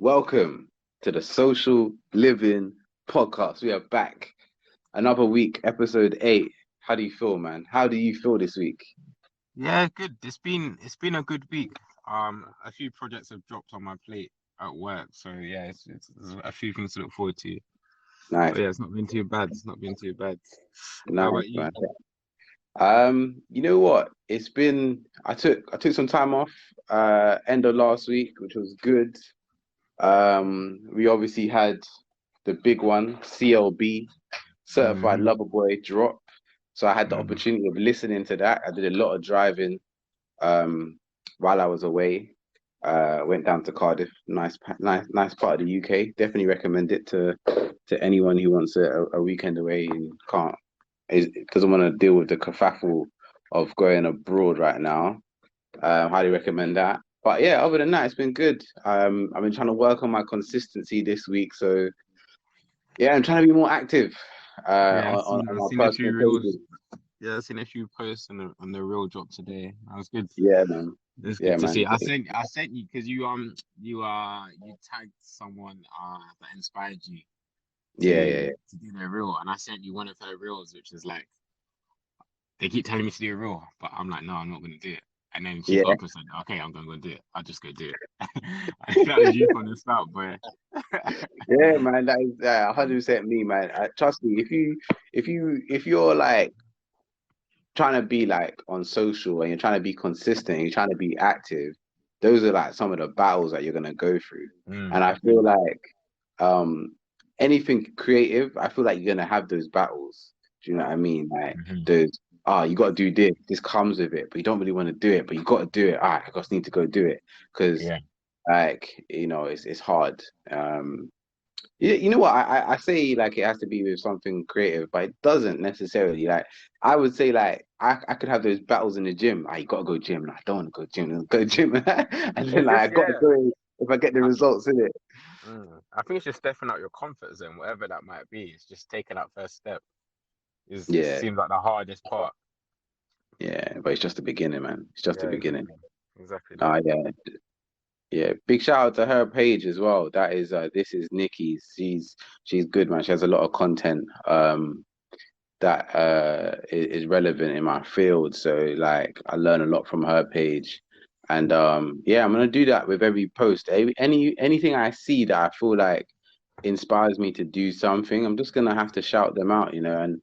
Welcome to the Social Living Podcast. We are back. Another week, episode 8. How do you feel, man? How do you feel this week? Yeah, good. It's been a good week. A few projects have dropped on my plate at work, so yeah, it's there's a few things to look forward to. Nice, But yeah, it's not been too bad. It's not been too bad. How nice, about you? man. You know what? I took some time off end of last week, which was good. We obviously had the big one, CLB, Certified Hmm. Lover Boy drop. So I had the Hmm. opportunity of listening to that. I did a lot of driving um, while I was away. Went down to Cardiff, nice part of the UK. Definitely recommend it to anyone who wants a weekend away and can't doesn't want to deal with the kerfuffle of going abroad right now. Highly recommend that. But yeah, other than that, it's been good. I've been trying to work on my consistency this week, so yeah, I'm trying to be more active Yeah, on I've my seen a few personal pages. reels. Yeah, I've seen a few posts on the reel drop today. That was good. Yeah, man. It's Yeah, good to man. see. I sent you because you tagged someone that inspired you Yeah, yeah, to do their reel, and I sent you one of her reels, which is like. They keep telling me to do a reel, but I'm like, no, I'm not gonna do it. And then she got yeah. up and said, okay, I'm gonna go do it. I'll just go do it. I think that was you from the start, boy. Yeah, man, that is 100% me, man. Trust me, if you're like trying to be like on social and you're trying to be consistent, you're trying to be active, those are like some of the battles that you're gonna go through. And I feel Definitely. like um anything creative, I feel like you're gonna have those battles. Do you know what I mean? Like Hmm. those, you gotta do this, this comes with it, but you don't really want to do it, but you gotta do it. All right, I just need to go do it. Because Yeah. like, it's hard. You know what? I say like it has to be with something creative, but it doesn't necessarily. Like I would say like I could have those battles in the gym. I gotta go gym. No, I don't want to go gym. Go gym, and then It's like I just, gotta yeah. go if I get the I, results in it. I think it's just stepping out your comfort zone, whatever that might be. It's just taking that first step. It Yeah, seems like the hardest part. yeah, but it's just the beginning, man. It's just the Yeah, beginning. exactly. Exactly that. Yeah, yeah. Big shout out to her page as well. That is this is Nikki's. She's good, man. She has a lot of content. That is relevant in my field. So like I learn a lot from her page. And yeah, I'm gonna do that with every post. Anything I see that I feel like inspires me to do something, I'm just gonna have to shout them out, and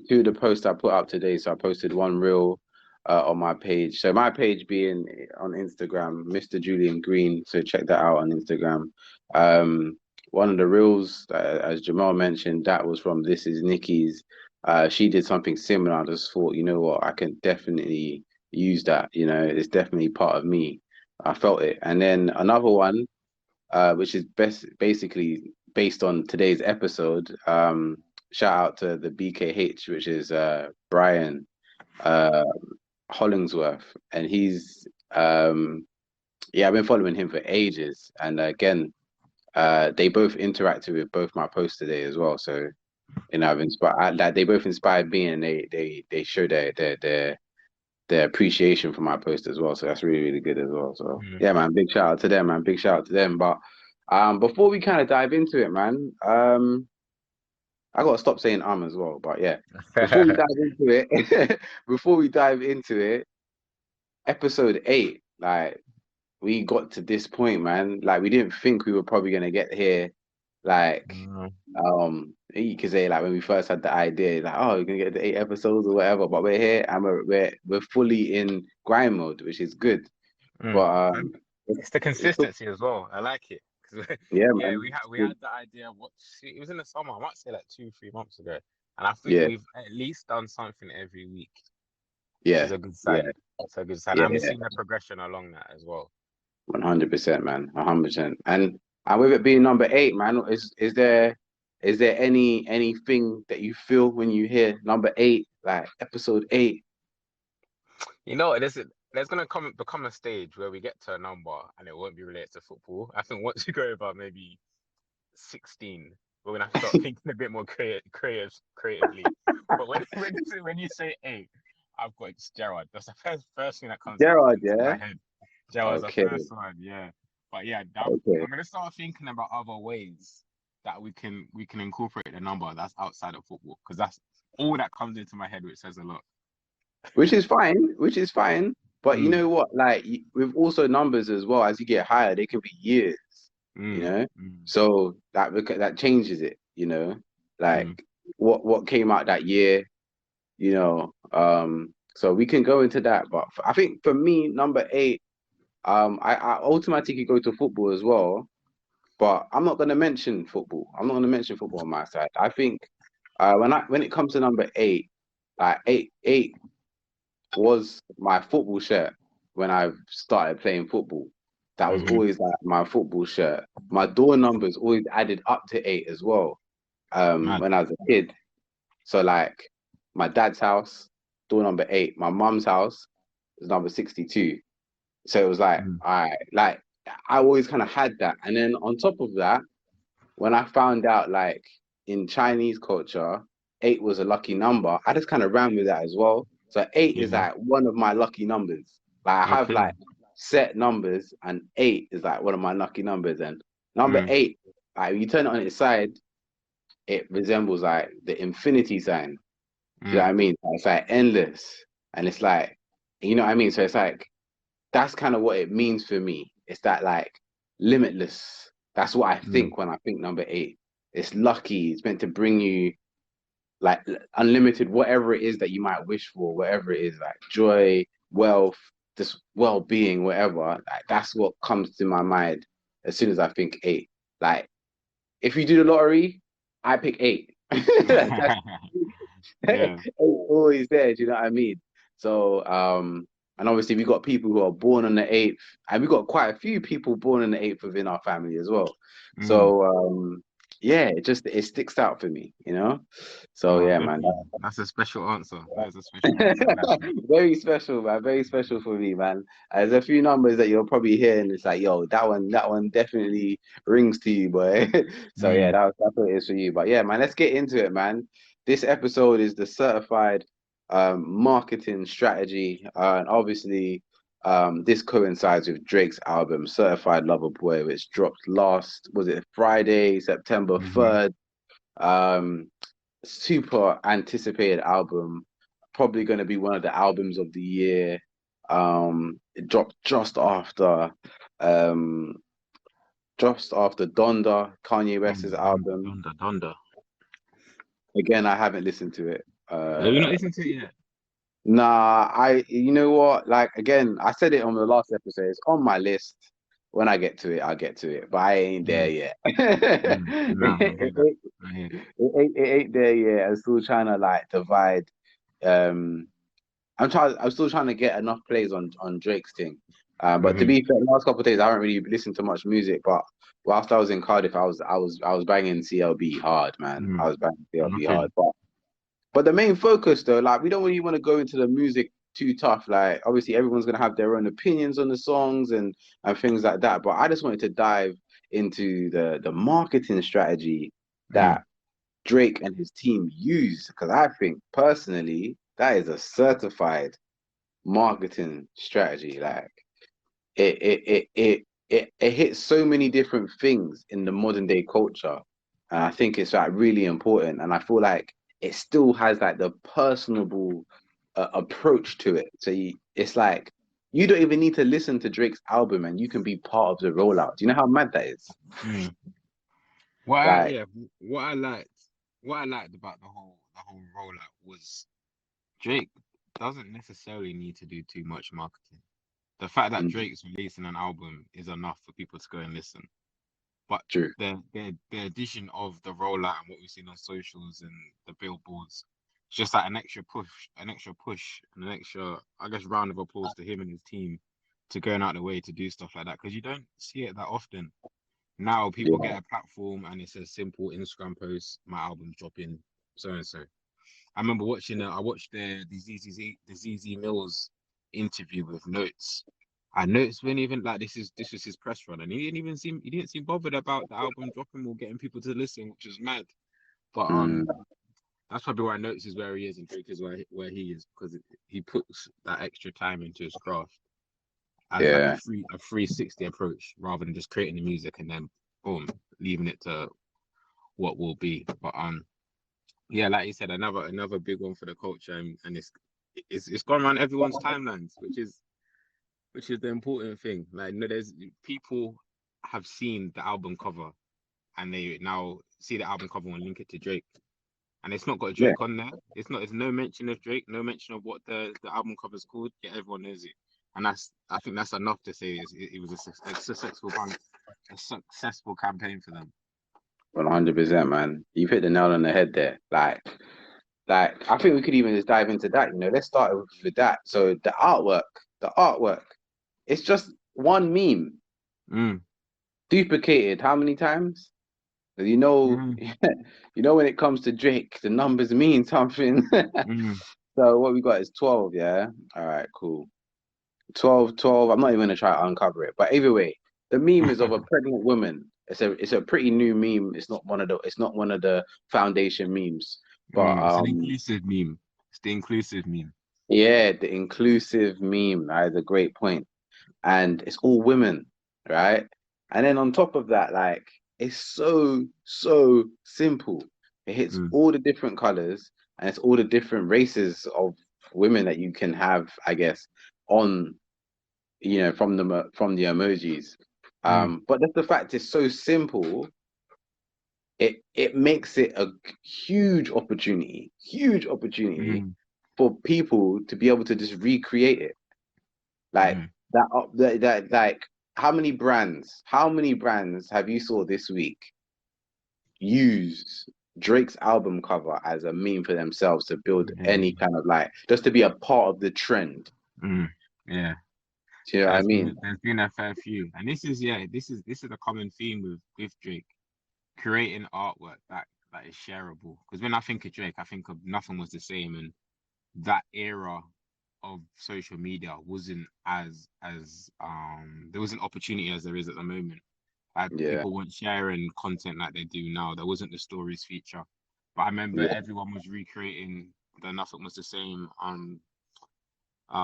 two of the posts I put up today. So I posted one reel on my page. So my page being on Instagram, Mr. Julian Green. So check that out on Instagram. One of the reels, as Jamal mentioned, that was from This Is Nikki's. She did something similar. I just thought, you know what, I can definitely use that. It's definitely part of me. I felt it. And then another one, which is basically based on today's episode. Shout out to the BKH, which is Brian uh, Hollingsworth, and he's yeah, I've been following him for ages, and again, they both interacted with both my posts today as well. So I've inspired like they both inspired me, and they show their appreciation for my post as well. So that's really really good as well. So Mm. yeah, man, big shout out to them, man. Big shout out to them. But before we kind of dive into it, man, I gotta stop saying as well. But yeah, before we dive into it, before we dive into it, episode 8, like we got to this point, man. Like we didn't think we were probably gonna get here. Like Mm. you could say like when we first had the idea, like, oh, we're gonna get the 8 episodes or whatever. But we're here and we're fully in grind mode, which is good. Mm. But And it, it's the it took, consistency as well. I like it. 'Cause yeah, yeah, man. we had the idea. It was in the summer. I might say like 2 3 months ago, and I think Yeah, we've at least done something every week, which is yeah, a good yeah, sign. It's a good sign, yeah, and we've yeah. seen the progression along that as well. 100%, man. 100%. And with it being number 8, man, is there anything that you feel when you hear number 8, like episode 8? There's gonna become a stage where we get to a number and it won't be related to football. I think once you go about maybe 16, we're gonna have to start thinking a bit more creatively. But when you say 8, I've got Gerard. That's the first thing that comes Gerard, into yeah. my head. Gerard's the Okay, first one, yeah. But yeah, Okay. I'm gonna start thinking about other ways that we can incorporate the number that's outside of football, because that's all that comes into my head, which says a lot. Which is fine, which is fine. But you Mm, know what? Like with also numbers as well, as you get higher, they can be years, you mm, know? mm, So that changes it, you know? mm, Like what came out that year, you know? So we can go into that. But I think for me, number eight, I automatically go to football as well. But I'm not gonna mention football. I'm not gonna mention football on my side. I think when it comes to number eight, like eight was my football shirt when I started playing football. That was mm-hmm. always like my football shirt. My door numbers always added up to eight as well. Mad. When I was a kid. So like my dad's house, door number eight. My mum's house is number 62. So it was like, Mm, I always kind of had that. And then on top of that, when I found out like in Chinese culture, eight was a lucky number, I just kind of ran with that as well. So eight is yeah. like one of my lucky numbers. Like I have Okay. like set numbers, and eight is like one of my lucky numbers. And number Mm, eight, like you turn it on its side, it resembles like the infinity sign. Do you know what mm, I mean? It's like endless, and it's like, you know what I mean. So it's like that's kind of what it means for me. It's that like limitless. That's what I mm. think when I think number eight. It's lucky. It's meant to bring you like unlimited, whatever it is that you might wish for, whatever it is, like joy, wealth, just well-being, whatever. Like that's what comes to my mind as soon as I think eight. Like if you do the lottery, I pick eight. That's Yeah. always there. Do you know what I mean? So, and obviously we got people who are born on the 8th, and we got quite a few people born on the 8th within our family as well. Mm. So, yeah, it sticks out for me, you know. So No, yeah, man, definitely. That's a special answer. That is a special answer. I like that. very special, man. Very special for me, man. There's a few numbers that you'll probably hear, and it's like, yo, that one definitely rings to you, boy. So yeah, Mm, that's what it is for you. But yeah, man, let's get into it, man. This episode is the certified marketing strategy, and obviously, this coincides with Drake's album "Certified Lover Boy," which dropped was it Friday, September mm-hmm. 3rd. Um, Super anticipated album, probably going to be one of the albums of the year. It dropped um, just after Donda, Kanye West's Donda, Donda, album. Donda, Donda. Again, I haven't listened to it. Have you not listened to it yet? Nah, you know what? Like again, I said it on the last episode. It's on my list. When I get to it, I'll get to it. But I ain't there Mm, yet. Nah, I hear that. I hear that. It ain't there yet. I'm still trying to like divide. Um, I'm still trying to get enough plays on Drake's thing. But to Mm-hmm. be fair, the last couple of days I haven't really listened to much music. But whilst I was in Cardiff, I was banging CLB hard, man. I Mm, was banging CLB okay. hard. But the main focus though, like we don't really want to go into the music too tough. Like obviously everyone's gonna have their own opinions on the songs and things like that. But I just wanted to dive into the marketing strategy Mm, that Drake and his team use because I think personally that is a certified marketing strategy. Like it hits so many different things in the modern day culture, and I think it's like really important. And I feel like it still has like the personable approach to it. So it's like you don't even need to listen to Drake's album, and you can be part of the rollout. Do you know how mad that is? mm. Like, Yeah, what I liked about the whole rollout was Drake doesn't necessarily need to do too much marketing. The fact that mm, Drake's releasing an album is enough for people to go and listen. But true, the addition of the rollout and what we've seen on socials and the billboards, it's just like an extra push, and an extra, I guess, round of applause to him and his team to going out the way to do stuff like that because you don't see it that often. Now people yeah, get a platform and it's a simple Instagram post, my album's dropping, so and so. I remember watching I watched the ZZ Mills interview with Notes. And Notes when even like this was his press run, and he didn't seem bothered about the album dropping or getting people to listen, which is mad. But mm, that's probably why Notes is where he is and Drake is where he is because he puts that extra time into his craft. as like Yeah. a 360 approach rather than just creating the music and then boom, leaving it to what will be. But yeah, like you said, another big one for the culture, and it's gone around everyone's timelines, which is the important thing. Like, there's people have seen the album cover and they now see the album cover and link it to Drake, and it's not got Yeah. Drake on there. It's no mention of Drake, no mention of what the album cover is called. Yet everyone knows it, and I think that's enough to say it was a successful campaign for them. 100%, man. You've hit the nail on the head there. Like I think we could even just dive into that. Let's start with that. So the artwork, it's just one meme Mm, duplicated how many times? You know, mm, when it comes to Drake, the numbers mean something. mm, So what we got is 12, yeah? All right, cool. 12, 12. I'm not even gonna try to uncover it. But either way, the meme is of a pregnant woman. It's a pretty new meme. It's not one of the foundation memes. But It's an inclusive meme. It's the inclusive meme. yeah, the inclusive meme, that is a great point. And it's all women, right? And then on top of that, like it's so simple. It hits Mm, all the different colors and it's all the different races of women that you can have, I guess, on from the emojis. mm, But just the fact it's so simple, it makes it a huge opportunity mm, for people to be able to just recreate it. Like mm. that like how many brands have you saw this week use Drake's album cover as a meme for themselves to build any Yeah. kind of like just to be a part of the trend? Mm, yeah. Do you know what I mean? There's been a fair few, and this is a common theme with Drake creating artwork that is shareable. Because when I think of Drake, I think of Nothing Was the Same, and that era of social media wasn't as there wasn't opportunity as there is at the moment. Like, Yeah, people weren't sharing content like they do now. There wasn't the stories feature, but I remember yeah, everyone was recreating the Nothing Was the Same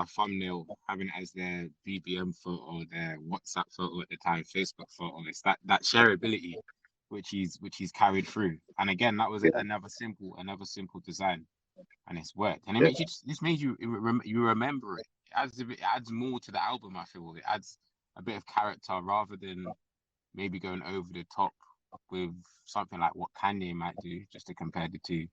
thumbnail, having it as their BBM photo, their WhatsApp photo at the time, Facebook photo. It's that shareability which he's carried through. And again, that was yeah, another simple design, and it's worked. And it yeah. makes you this made you remember it. It adds more to the album. I feel it adds a bit of character rather than maybe going over the top with something like what Kanye might do, just to compare the two.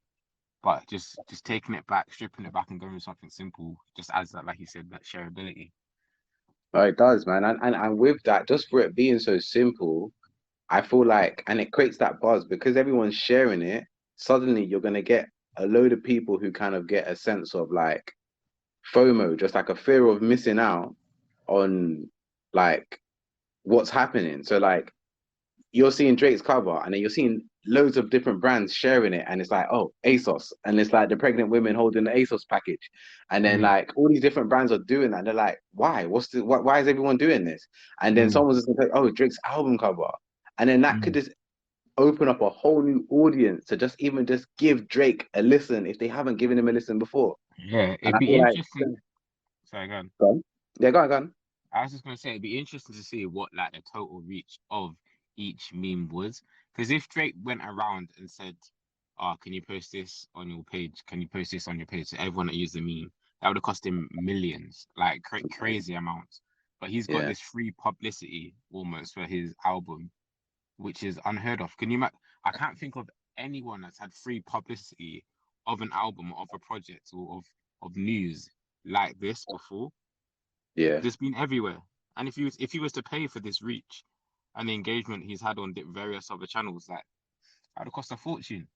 But just taking it back, stripping it back, and going with something simple just adds that, like you said, that shareability. Oh, it does, man. And with that, just for it being so simple, I feel like, and it creates that buzz because everyone's sharing it. Suddenly, you're gonna get a load of people who kind of get a sense of like FOMO, just like a fear of missing out on like what's happening. So like you're seeing Drake's cover, and then you're seeing loads of different brands sharing it, and it's like, oh, ASOS, and it's like the pregnant women holding the ASOS package, and then Mm, like all these different brands are doing that. And they're like, why? Why is everyone doing this? And then mm, someone's just gonna say, oh, Drake's album cover, and then that could mm. just open up a whole new audience to just give Drake a listen if they haven't given him a listen before. Yeah, And it'd I be feel like, interesting. Sorry, go on. go on. Yeah, go on. I was just gonna say it'd be interesting to see what like the total reach of each meme was. Because if Drake went around and said, "Oh, can you post this on your page? Can you post this on your page?" to everyone that used the meme, that would have cost him millions, like crazy amounts. But he's got Yeah, this free publicity almost for his album, which is unheard of. I can't think of anyone that's had free publicity of an album, of a project, or of news like this before. yeah. It's been everywhere. And if he was to pay for this reach and the engagement he's had on various other channels, like, that would cost a fortune.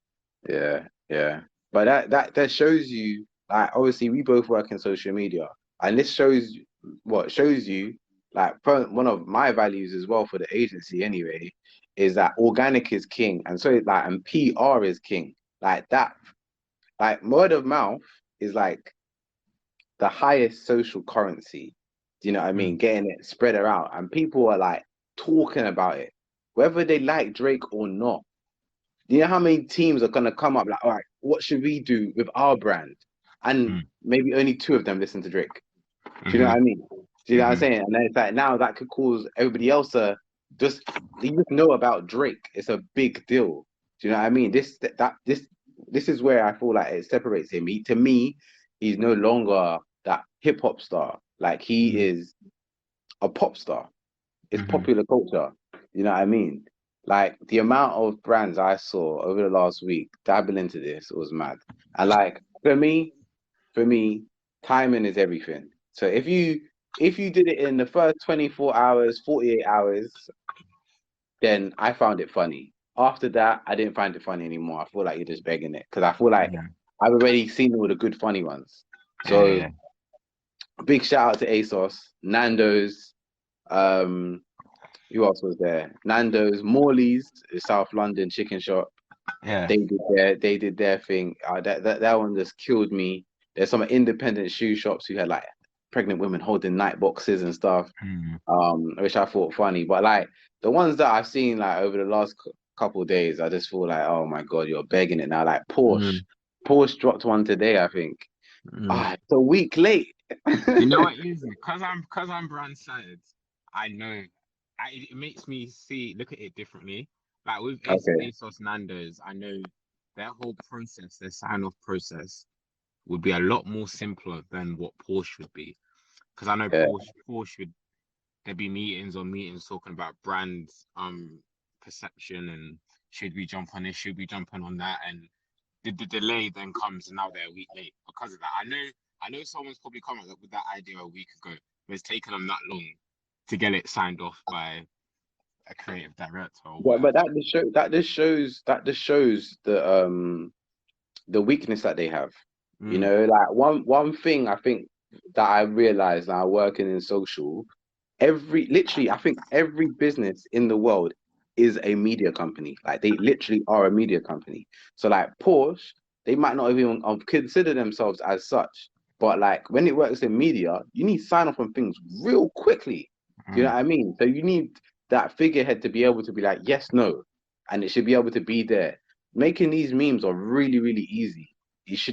Yeah, yeah. But that shows you, like, obviously we both work in social media, and this shows you, like, one of my values as well for the agency anyway, is that organic is king, and so like, and PR is king. Like that, like word of mouth is like the highest social currency. Do you know what I mean? Mm, Getting it spread around, and people are like talking about it, whether they like Drake or not. You know how many teams are gonna come up like, all right, what should we do with our brand? And mm, maybe only two of them listen to Drake. Do you know hmm what I mean? Do you know what I'm Hmm. saying? And then it's like now that could cause everybody else to just you just know about Drake. It's a big deal. Do you know what I mean? This is where I feel like it separates him. To me, he's no longer that hip hop star. Like he Hmm. is a pop star. It's Hmm. popular culture. You know what I mean? Like the amount of brands I saw over the last week dabble into this was mad. And like for me, timing is everything. So if you did it in the first 24 hours, 48 hours, then I found it funny. After that, I didn't find it funny anymore. I feel like you're just begging it because I feel like Yeah. I've already seen all the good funny ones. So Yeah. big shout out to ASOS, Nando's, um, who else was there? Nando's, Morley's, the South London chicken shop. Yeah. They did their thing. That one just killed me. There's some independent shoe shops who had like pregnant women holding night boxes and stuff. Hmm. Which I thought funny. But like the ones that I've seen like over the last couple of days, I just feel like, oh my god, you're begging it now. Like Mm. Porsche dropped one today, I think. Mm. Ah, it's a week late. You know what it is? Because I'm brand sided, I know it makes me look at it differently. Like with Okay. ASOS Nando's, I know their whole process, their sign off process would be a lot more simpler than what Porsche would be. Because I know Yeah. Porsche would there'd be meetings on meetings talking about brand perception and should we jump on this, should we jump on that, and the delay then comes and now they're a week late because of that. I know someone's probably come up with that idea a week ago, but it's taken them that long to get it signed off by a creative director or But whatever. that just shows the weakness that they have. You Mm, know, like one thing I think that I realized now working in social, literally I think every business in the world is a media company. Like they literally are a media company. So like Porsche, they might not even consider themselves as such. But like when it works in media, you need sign off on things real quickly. Do you know mm, what I mean? So you need that figurehead to be able to be like, yes, no, and it should be able to be there. Making these memes are really, really easy.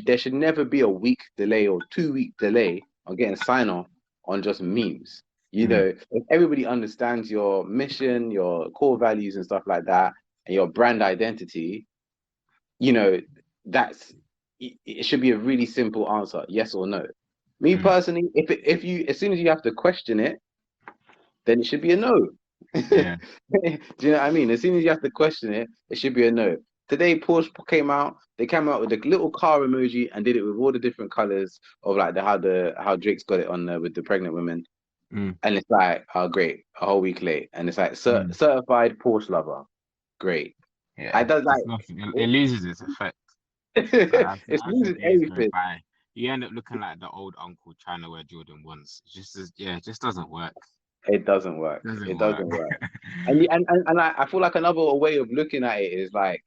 There should never be a week delay or 2 week delay on getting sign off on just memes. You mm, know, if everybody understands your mission, your core values and stuff like that, and your brand identity, you know, that's it should be a really simple answer, yes or no. Me mm. personally, if you as soon as you have to question it, then it should be a no. Do Yeah. you know what I mean? As soon as you have to question it, it should be a no. Today, Porsche came out. They came out with a little car emoji and did it with all the different colors of like how Drake's got it on there with the pregnant women. Mm, And it's like, oh, great, a whole week late. And it's like mm. certified Porsche lover. Great. I Yeah. does It's like nothing. It loses its effect. Like it as the loses days go everything. by, you end up looking like the old uncle trying to wear Jordan ones. It just doesn't work. It doesn't work. Doesn't It work. doesn't work. And I feel like another way of looking at it is like,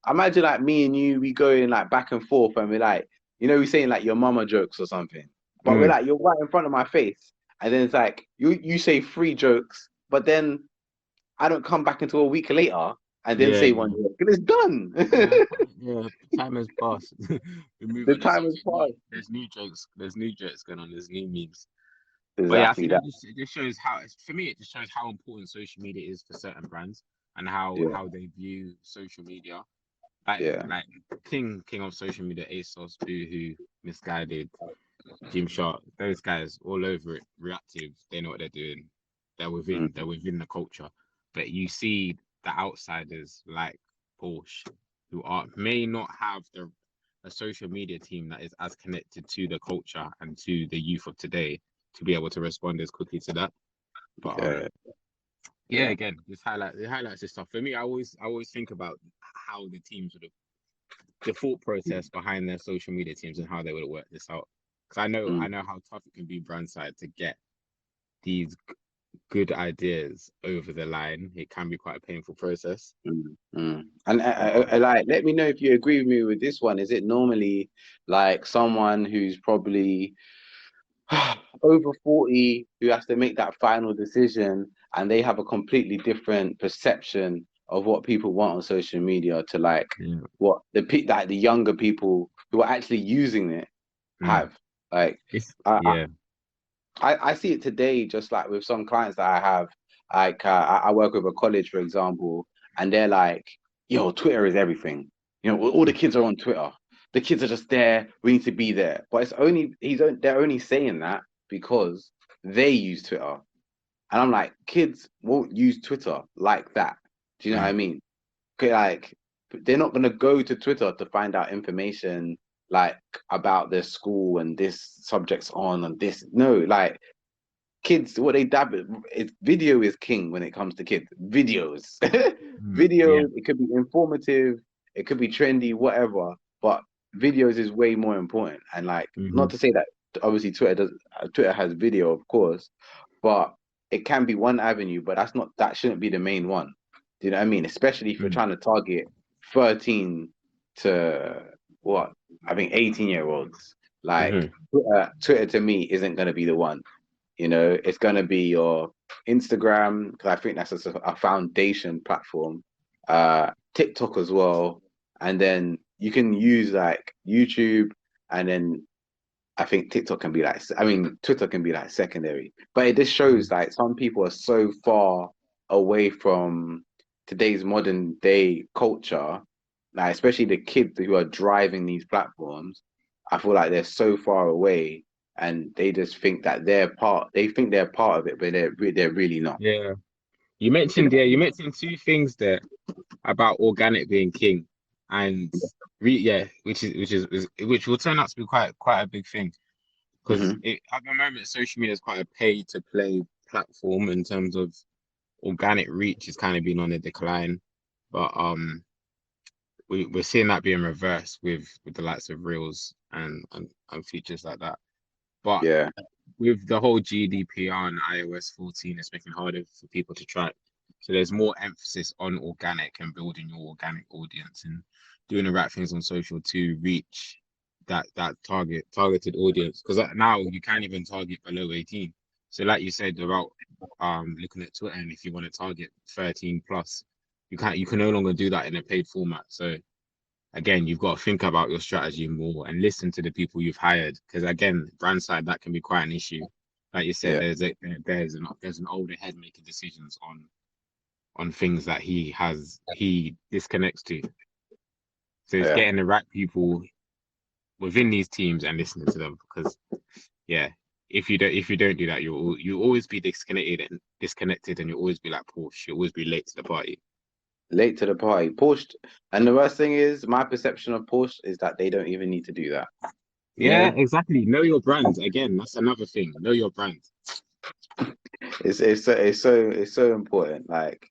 imagine like me and you, we going like back and forth, and we're like, we're saying like your mama jokes or something, but we're Mm, like, you're right in front of my face, and then it's like you say three jokes, but then I don't come back until a week later and then yeah, say one joke, and it's done. yeah, yeah. Time has passed. We move The on. There's time has something new. passed. There's new jokes. There's new jokes going on. There's new memes. But yeah, I Exactly think that. it just shows for me, it just shows how important social media is for certain brands and Yeah, how they view social media. Like yeah. like King of social media, ASOS, Boohoo, Misguided, Gymshark, those guys all over it, reactive. They know what they're doing. They're Mm, within the culture. But you see the outsiders like Porsche, who are may not have a social media team that is as connected to the culture and to the youth of today to be able to respond as quickly to that. But yeah, yeah, yeah. again, it highlights this stuff. For me, I always think about how the teams would have the thought process behind their social media teams and how they would work this out. Because I Mm. know how tough it can be brand side to get these good ideas over the line. It can be quite a painful process. Mm, mm. And But like, let me know if you agree with me with this one. Is it normally like someone who's probably over 40 who has to make that final decision and they have a completely different perception of what people want on social media to like yeah, what like the younger people who are actually using it mm. have? Like, It's I, yeah. I see it today, just like with some clients that I have. Like I work with a college, for example, and they're like, "Yo, Twitter is everything. You know, all the kids are on Twitter. The kids are just there. We need to be there." But it's only they're only saying that because they use Twitter, and I'm like, kids won't use Twitter like that. Do you know what I Mm. mean? 'Kay, like they're not gonna go to Twitter to find out information like about their school and this subject's on and this. No, like kids, what they dab it, video is king when it comes to kids. Videos, Mm. Yeah. videos. It could be informative, it could be trendy, whatever. But videos is way more important. And like, not Hmm. to say that obviously Twitter has video, of course, but it can be one avenue. But that shouldn't be the main one. Do you know what I mean? Especially if you're Mm. trying to target 13 to what I think 18-year-olds. Like Hmm. Twitter to me isn't going to be the one. It's going to be your Instagram, because I think that's a foundation platform, TikTok as well. And then you can use like YouTube, and then I think TikTok can be like, I mean, Twitter can be like secondary. But it just shows like some people are so far away from today's modern day culture, like especially the kids who are driving these platforms. I feel like they're so far away, and they just think that they think they're part of it, but they're really not. Yeah. You know? You mentioned two things there about organic being king, and yeah, which will turn out to be quite a big thing because Hmm. it at the moment social media is quite a pay to play platform in terms of organic reach is kind of been on a decline, but we're seeing that being reversed with the likes of Reels and features like that. But Yeah, with the whole GDPR and iOS 14, it's making it harder for people to track. So there's more emphasis on organic and building your organic audience and doing the right things on social to reach that targeted audience. Because now you can't even target below 18. So like you said about looking at Twitter, and if you want to target 13 plus, you can no longer do that in a paid format. So again, you've got to think about your strategy more and listen to the people you've hired. Because again, brand side that can be quite an issue. Like you said, yeah, there's an older head making decisions on things that he disconnects to. So it's yeah. getting the right people within these teams and listening to them. Because yeah, if you don't do that, you always be disconnected, and you'll always be like Porsche. You'll always be late to the party. Late to the party. Porsche, and the worst thing is, my perception of Porsche is that they don't even need to do that. You Yeah, know, exactly. Know your brand. Again, that's another thing. Know your brand. it's so important. Like,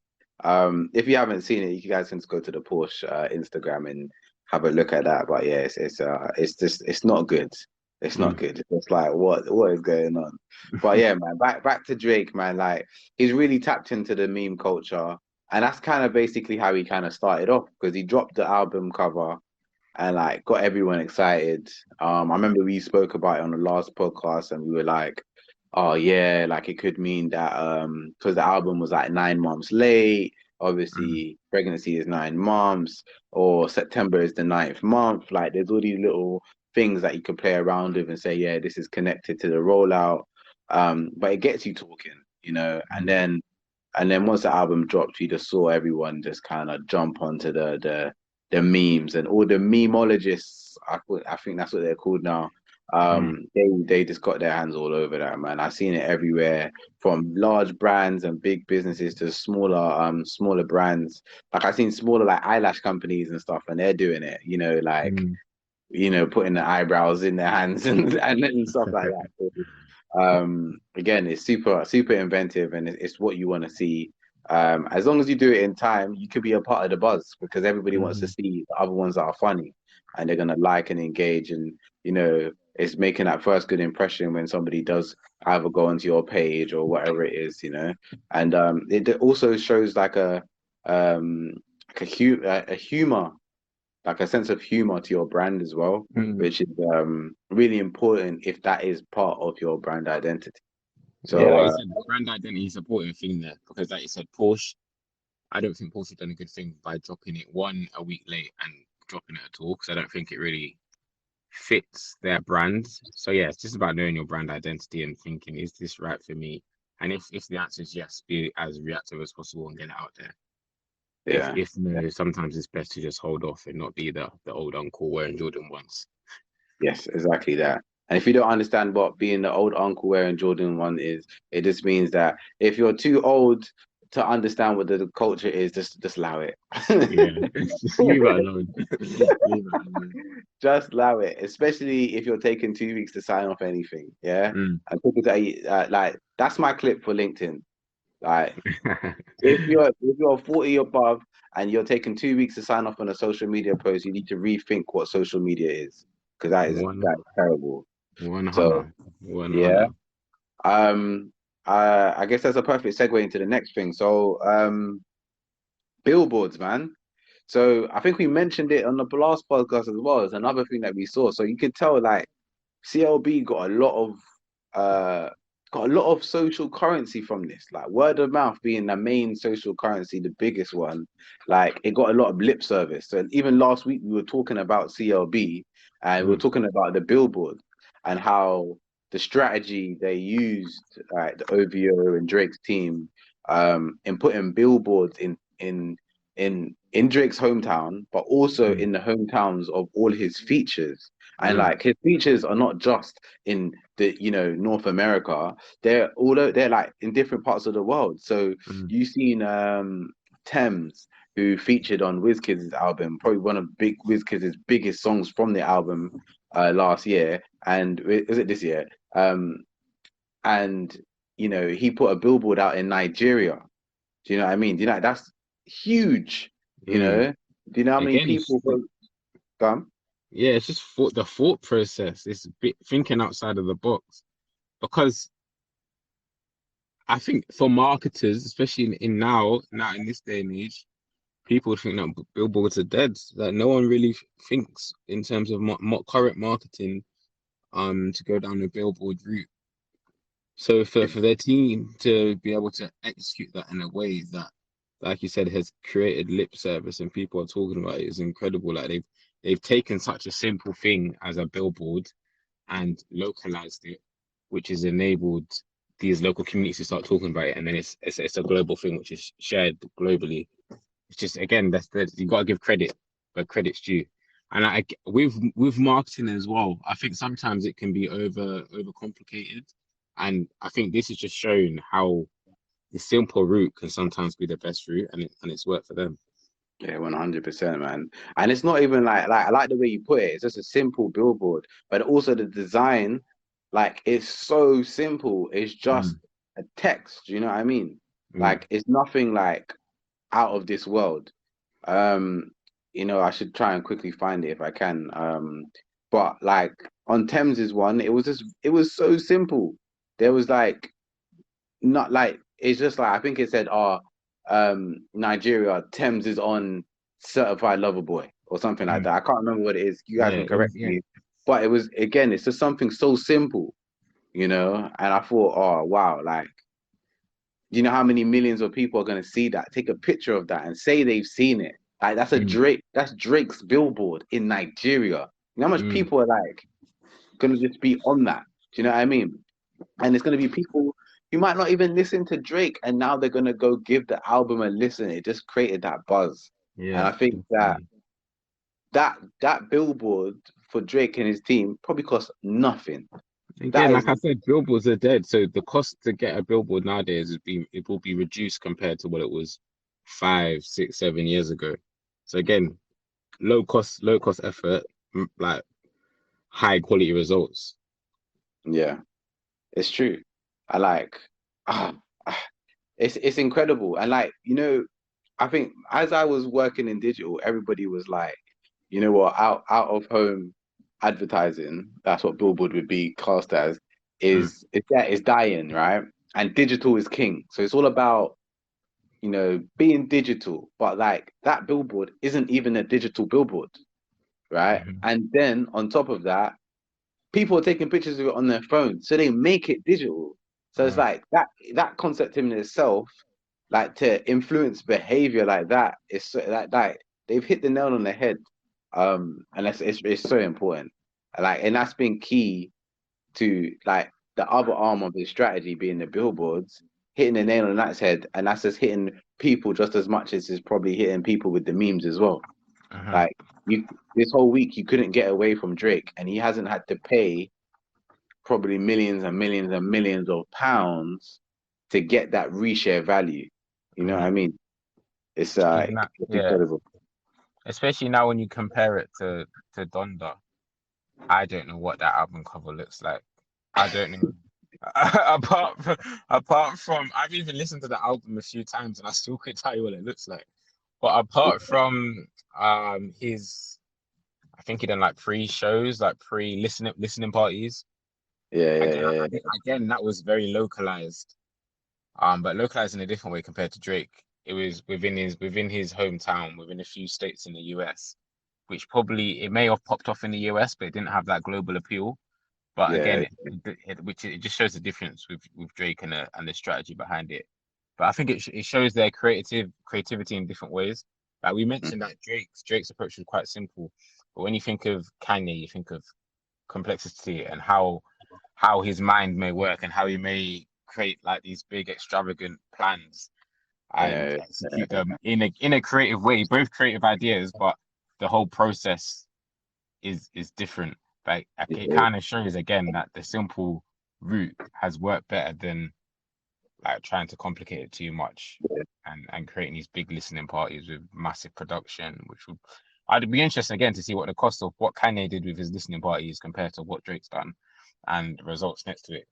if you haven't seen it, you guys can just go to the Porsche Instagram and have a look at that. But yeah, it's just it's not good. It's not Mm. good. It's like what is going on? But yeah, man, back to Drake, man. Like he's really tapped into the meme culture, and that's kind of basically how he kind of started off because he dropped the album cover and like got everyone excited. I remember we spoke about it on the last podcast, and we were like, "Oh yeah, like it could mean that because the album was like 9 months late. Mm. Obviously, pregnancy is 9 months, or September is the ninth month. Like, there's all these little things that you can play around with and say, yeah, this is connected to the rollout. But it gets you talking, Mm. and then once the album dropped, you just saw everyone just kind of jump onto the memes and all the memeologists. I think that's what they're called now. Mm. They just got their hands all over that, man. I've seen it everywhere, from large brands and big businesses to smaller brands. Like I've seen smaller like eyelash companies and stuff, and they're doing it. Like Mm. putting the eyebrows in their hands and stuff like that. So, again, it's super inventive, and it's what you want to see. As long as you do it in time, you could be a part of the buzz because everybody wants to Mm. see the other ones that are funny, and they're gonna like and engage, and it's making that first good impression when somebody does either go onto your page or whatever it is. And it also shows like a humor, like a sense of humor to your brand as well, Mm. which is really important if that is part of your brand identity. Yeah, So like you said, brand identity is a important thing there because, like you said, Porsche. I don't think Porsche have done a good thing by dropping it a week late and dropping it at all because I don't think it really fits their brand. So yeah, it's just about knowing your brand identity and thinking, is this right for me? And if the answer is yes, be as reactive as possible and get it out there. Yeah. If no, sometimes it's best to just hold off and not be the old uncle wearing Jordan once. Yes, exactly that. And if you don't understand what being the old uncle wearing Jordan 1 is, it just means that if you're too old to understand what the culture is, just allow it. Yeah, just leave it alone. Leave it alone. Just allow it, especially if you're taking 2 weeks to sign off anything. Yeah. Mm. And people that like that's my clip for LinkedIn. Like if you're 40 above and you're taking 2 weeks to sign off on a social media post, you need to rethink what social media is because One that is terrible. one So hunter. One yeah. hunter. Um, I guess that's a perfect segue into the next thing. So, billboards, man. So I think we mentioned it on the last podcast as well as another thing that we saw. So you could tell like CLB uh got a lot of social currency from this. Like word of mouth being the main social currency, the biggest one. Like it got a lot of lip service. So even last week we were talking about CLB and we were Mm. talking about the billboard and how the strategy they used, like the OVO and Drake's team, in putting billboards in Drake's hometown, but also Mm. in the hometowns of all his features. And Mm. like his features are not just in the North America. They're like in different parts of the world. So Mm. you've seen Thames, who featured on Wizkid's album, probably one of Big Wizkid's biggest songs from the album last year, and is it this year? Um, and he put a billboard out in Nigeria. Do you know what I mean? Do you know that's huge? You Mm. know? Do you know how many Again, people come? yeah, it's just the thought process. It's a bit thinking outside of the box because I think for marketers, especially in now in this day and age, people think that billboards are dead. Like no one really thinks in terms of current marketing, to go down the billboard route. So for their team to be able to execute that in a way that, like you said, has created lip service and people are talking about it is incredible. Like they've taken such a simple thing as a billboard and localized it, which has enabled these local communities to start talking about it, and then it's a global thing which is shared globally. It's just again that's you got to give credit where credit's due, and with marketing as well. I think sometimes it can be over complicated, and I think this has just shown how the simple route can sometimes be the best route, and it's worked for them. Yeah, 100%, man. And it's not even like I like the way you put it. It's just a simple billboard, but also the design, like it's so simple. It's just Mm, a text. You know what I mean? mm, Like it's nothing like out of this world. Um, I should try and quickly find it if I can. But like on Thames's one, it was so simple. There was like not like it's just like I think it said, Nigeria, Thames is on certified lover boy or something like mm. that. I can't remember what it is. You guys Yeah, can it was correct yeah. me. But it was again, it's just something so simple, and I thought, oh wow, like you know how many millions of people are gonna see that, take a picture of that and say they've seen it. Like Mm, That's Drake's billboard in Nigeria. You know how much mm, people are like gonna just be on that? Do you know what I mean? And it's gonna be people who might not even listen to Drake, and now they're gonna go give the album a listen. It just created that buzz, and yeah, I think that definitely. that billboard for Drake and his team probably cost nothing. Again, That is, like I said, billboards are dead. So the cost to get a billboard nowadays it will be reduced compared to what it was 5, 6, 7 years ago. So again, low cost effort, like high quality results. yeah, it's true. I like, ah, it's incredible, and like I think as I was working in digital, everybody was like, you know what, out of home advertising, that's what billboard would be cast as, Mm, is dying, right? And digital is king. So it's all about, being digital, but like that billboard isn't even a digital billboard, right? mhm, And then on top of that, people are taking pictures of it on their phone, so they make it digital. So it's yeah. like that concept in itself, like to influence behavior like that, is so, like they've hit the nail on the head. And it's so important. Like, and that's been key to like the other arm of his strategy being the billboards, hitting the nail on that head, and that's just hitting people just as much as it's probably hitting people with the memes as well. Hmm. Like you, this whole week you couldn't get away from Drake, and he hasn't had to pay probably millions and millions and millions of pounds to get that reshare value. You know what I Hmm. mean? It's Even that, it's yeah. incredible. Especially now when you compare it to Donda, I don't know what that album cover looks like. I don't know. Apart from I've even listened to the album a few times and I still couldn't tell you what it looks like. But apart from his I think he done like pre-shows, like pre-listening parties. Yeah, yeah, Again, yeah, again, that was very localized. But localized in a different way compared to Drake. It was within his hometown, within a few states in the US, which probably it may have popped off in the US, but it didn't have that global appeal. But yeah, again, it just shows the difference with Drake and the strategy behind it. But I think it shows their creativity in different ways. Like we yeah. mentioned that Drake's approach was quite simple, but when you think of Kanye, you think of complexity and how his mind may work and how he may create like these big extravagant plans and Yeah, execute them in a creative way, both creative ideas, but the whole process is different. Like it yeah, kind of shows again that the simple route has worked better than like trying to complicate it too much and creating these big listening parties with massive production, which would I'd be interested again to see what the cost of what Kanye did with his listening parties compared to what Drake's done and the results next to it.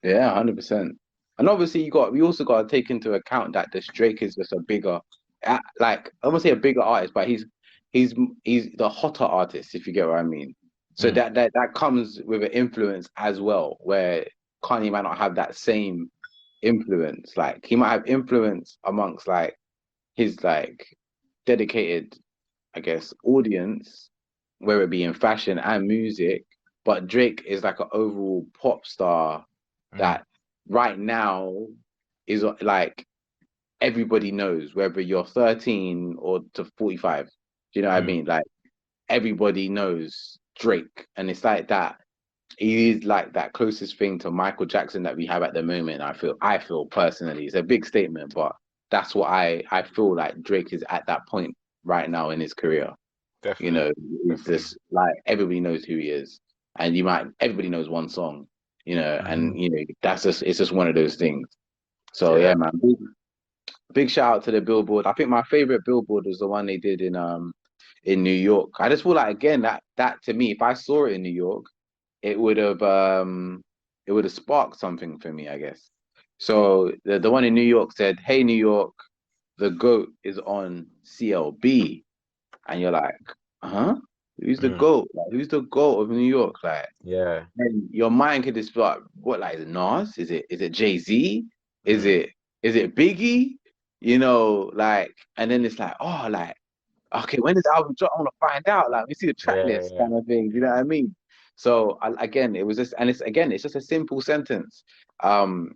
yeah, 100%. And obviously, we also got to take into account that this Drake is just a bigger, like I won't say a bigger artist, but he's he's the hotter artist, if you get what I mean. So Mm, that comes with an influence as well, where Kanye might not have that same influence. Like he might have influence amongst like his like dedicated, I guess, audience, whether it be in fashion and music. But Drake is like an overall pop star mm, that right now is like everybody knows, whether you're 13 or to 45. Do you know what I mm. mean? Like everybody knows Drake. And it's like that. He is like that closest thing to Michael Jackson that we have at the moment. I feel personally, it's a big statement, but that's what I feel like Drake is at that point right now in his career. You Definitely, know, it's definitely. just like everybody knows who he is, and everybody knows one song. Hmm. And it's just one of those things. So yeah, Yeah. man, big shout out to the Billboard. I think my favorite Billboard was the one they did in New York. I just feel like again that to me, if I saw it in New York, it would have it would have sparked something for me, I guess. So the one in New York said, "Hey New York, the GOAT is on CLB," and you're like, "Huh? Who's the Mm, GOAT? Like, who's the GOAT of New York?" Like, yeah. and your mind could just be like, "What? Like, is it Nas? Is it Jay-Z? Is Mm, it Biggie? Like, and then it's like, oh, like." Okay, when did the album drop? I want to find out. Like, we see the track yeah, list yeah. kind of thing. You know what I mean? So again, it was just, and it's just a simple sentence. Um,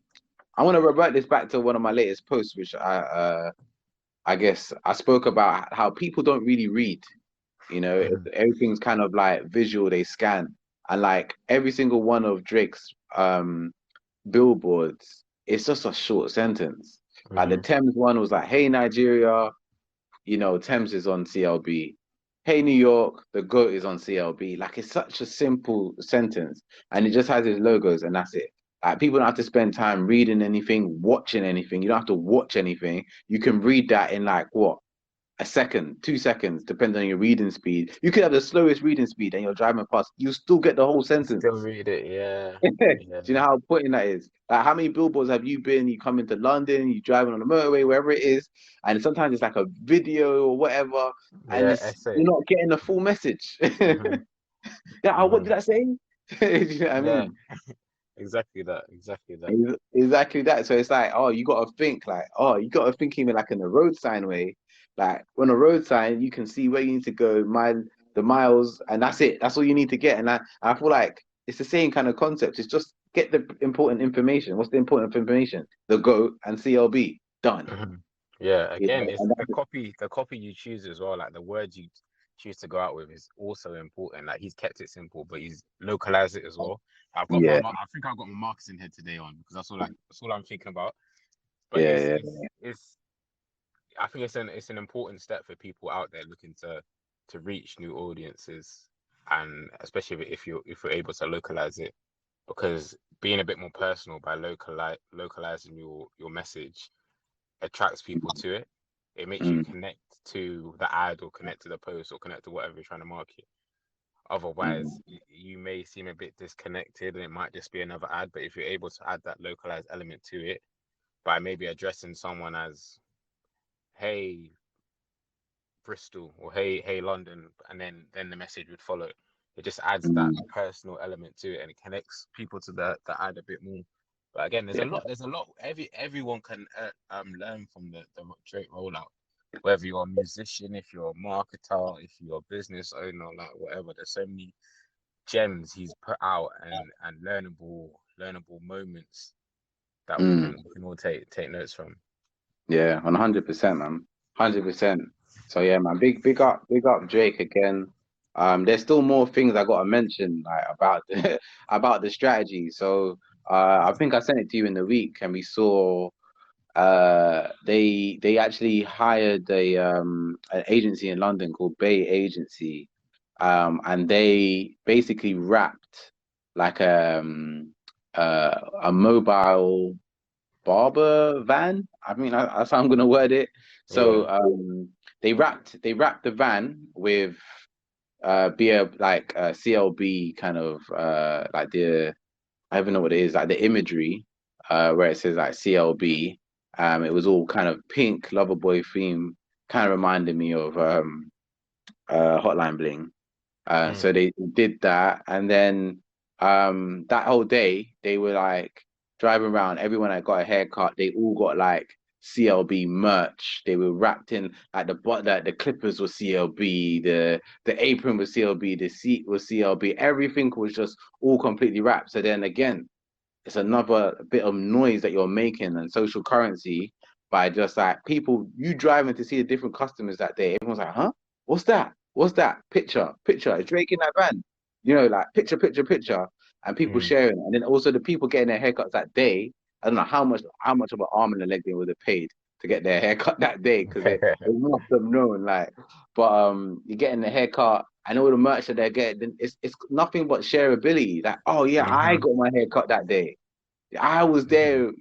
I want to revert this back to one of my latest posts, which I guess I spoke about how people don't really read. Mhm, Everything's kind of like visual. They scan, and like every single one of Drake's billboards, it's just a short sentence. Like the mhm, Thames one was like, "Hey Nigeria." Thames is on CLB. Hey, New York, the GOAT is on CLB. Like it's such a simple sentence, and it just has its logos, and that's it. Like people don't have to spend time reading anything, watching anything. You don't have to watch anything. You can read that in like what, a second, 2 seconds, depending on your reading speed. You could have the slowest reading speed, and you're driving past. You still get the whole still sentence. read it. Yeah, Do yeah, you know how important that is? Like, how many billboards have you been? You come into London, you driving on the motorway, wherever it is, and sometimes it's like a video or whatever, and yeah. you're Essay. not getting the full message. Hmm. Yeah, what Hmm. did I say? Do you know what I Yeah, mean? exactly that. Exactly that. Exactly that. So it's like, oh, you gotta think even like in a road sign way. Like on a road sign, you can see where you need to go, the miles, and that's it. That's all you need to get. And I feel like it's the same kind of concept. It's just get the important information. What's the important information? The GO and CLB. Done. Hmm. Yeah. You Again, know, it's and the that's copy. The copy you choose as well, like the words you choose to go out with is also important. Like he's kept it simple, but he's localized it as well. Yeah, I think I've got my marketing head today on because that's all I'm thinking about. But yeah, it's I think it's an important step for people out there looking to reach new audiences, and especially if you're able to localize it, because being a bit more personal by localizing your message attracts people to it. It makes you mm, connect to the ad or connect to the post or connect to whatever you're trying to market. Otherwise, mm, you may seem a bit disconnected and it might just be another ad. But if you're able to add that localized element to it by maybe addressing someone as, hey, Bristol, or hey London, and then the message would follow. It just adds that mm, personal element to it, and it connects people to the ad a bit more. But again, yeah, there's a lot. Everyone can learn from the Drake rollout. Whether you're a musician, if you're a marketer, if you're a business owner, like whatever. There's so many gems he's put out and learnable moments that mm, we can all take notes from. yeah, 100%, man, 100%. So yeah, man, big up Drake again. There's still more things I gotta mention like about the about the strategy. So I think I sent it to you in the week, and we saw they actually hired a an agency in London called Bay Agency, and they basically wrapped like a mobile barber van. I mean, that's how I'm gonna word it. Yeah. So they wrapped the van with be a like CLB kind of like the I don't know what it is, like the imagery, where it says like CLB. It was all kind of pink, lover boy theme, kind of reminded me of Hotline Bling. Mm. So they did that, and then that whole day they were like driving around. Everyone that got a haircut, they all got like CLB merch. They were wrapped in like the clippers were CLB, the apron was CLB, the seat was CLB. Everything was just all completely wrapped. So then again, it's another bit of noise that you're making and social currency by just like people you driving to see the different customers that day. Everyone's like, huh? What's that? What's that? Picture. Is Drake in that van? You know, like picture, and people Mm. sharing. And then also the people getting their haircuts that day. I don't know how much of an arm and a leg they would have paid to get their haircut that day because they must have known like. But you're getting the haircut and all the merch that they're getting. It's nothing but shareability. Like, oh yeah, I Hmm. got my haircut that day. I was there,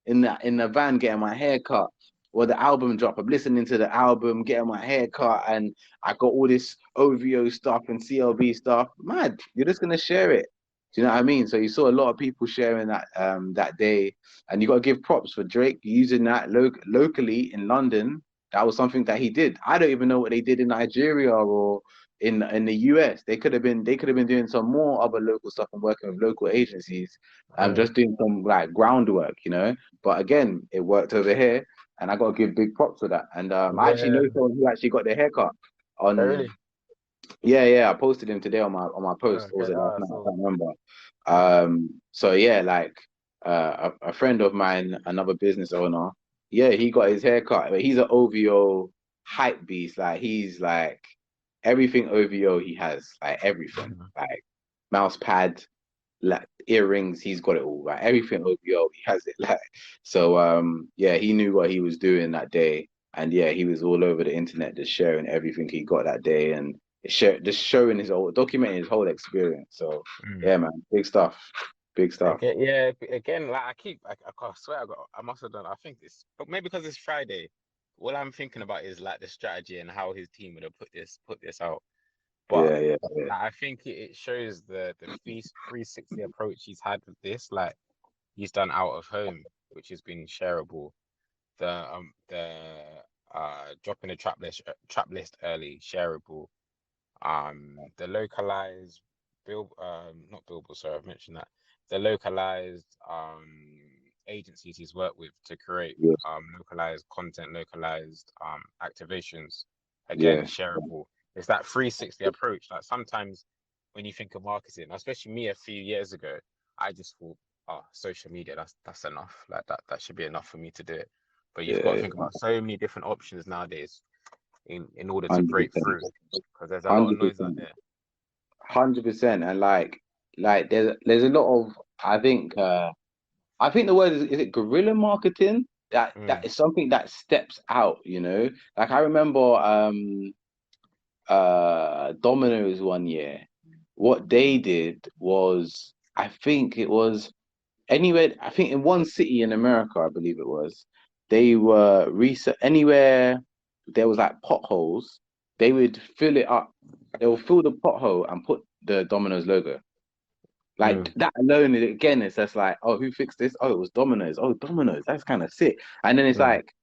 in the van getting my hair cut. Or the album drop. I'm listening to the album, getting my hair cut, and I got all this OVO stuff and CLB stuff. Man, you're just gonna share it. Do you know what I mean? So you saw a lot of people sharing that day, and you got to give props for Drake using that locally in London. That was something that he did. I don't even know what they did in Nigeria or in the US. They could have been doing some more other local stuff and working with local agencies. Mm. Just doing some like groundwork. But again, it worked over here, and I gotta give big props for that. And I actually Yeah. know someone who actually got their haircut Oh, on. really? Yeah, yeah, I posted him today on my post. Or Okay. was it last Ah, night? I so. can't remember. Mm. So yeah, like a friend of mine, another business owner. Yeah, he got his haircut. But he's an OVO hype beast. Like he's like everything OVO he has, like everything, Mhm. like mouse pad, like earrings, he's got it all, like everything OVO, he has it. Like so yeah, he knew what he was doing that day. And yeah, he was all over the internet just sharing everything he got that day and just showing documenting his whole experience. So Mm. yeah, man, big stuff. Big stuff. Again, yeah. Again, like I can't swear I must have done. I think it's, but maybe because it's Friday. All I'm thinking about is like the strategy and how his team would have put this out. But Yeah, yeah, yeah. like, I think it shows the 360 approach he's had with this. Like he's done out of home, which has been shareable. The dropping the trap list early, shareable. The localized not billboard, sorry, I've mentioned that. The localized agencies he's worked with to create Yeah, localized content, localized activations, again yeah, shareable. It's that 360 approach. Like sometimes when you think of marketing, especially me a few years ago, I just thought, oh, social media, that's enough. Like that should be enough for me to do it. But you've got to yeah, think about so many different options nowadays. in order to break 100%. through, because there's a lot of noise out 100%. there. 100%. And like there's a lot of I think the word is it guerrilla marketing? That Mm, is something that steps out, Like I remember Domino's one year. What they did was I think it was anywhere I think in one city in America, I believe it was, they were research anywhere there was like potholes, they would fill it up. They will fill the pothole and put the Domino's logo. Like mm, that alone, again, it's just like, oh, who fixed this? Oh, it was Domino's. Oh, Domino's. That's kind of sick. And then it's mm, like,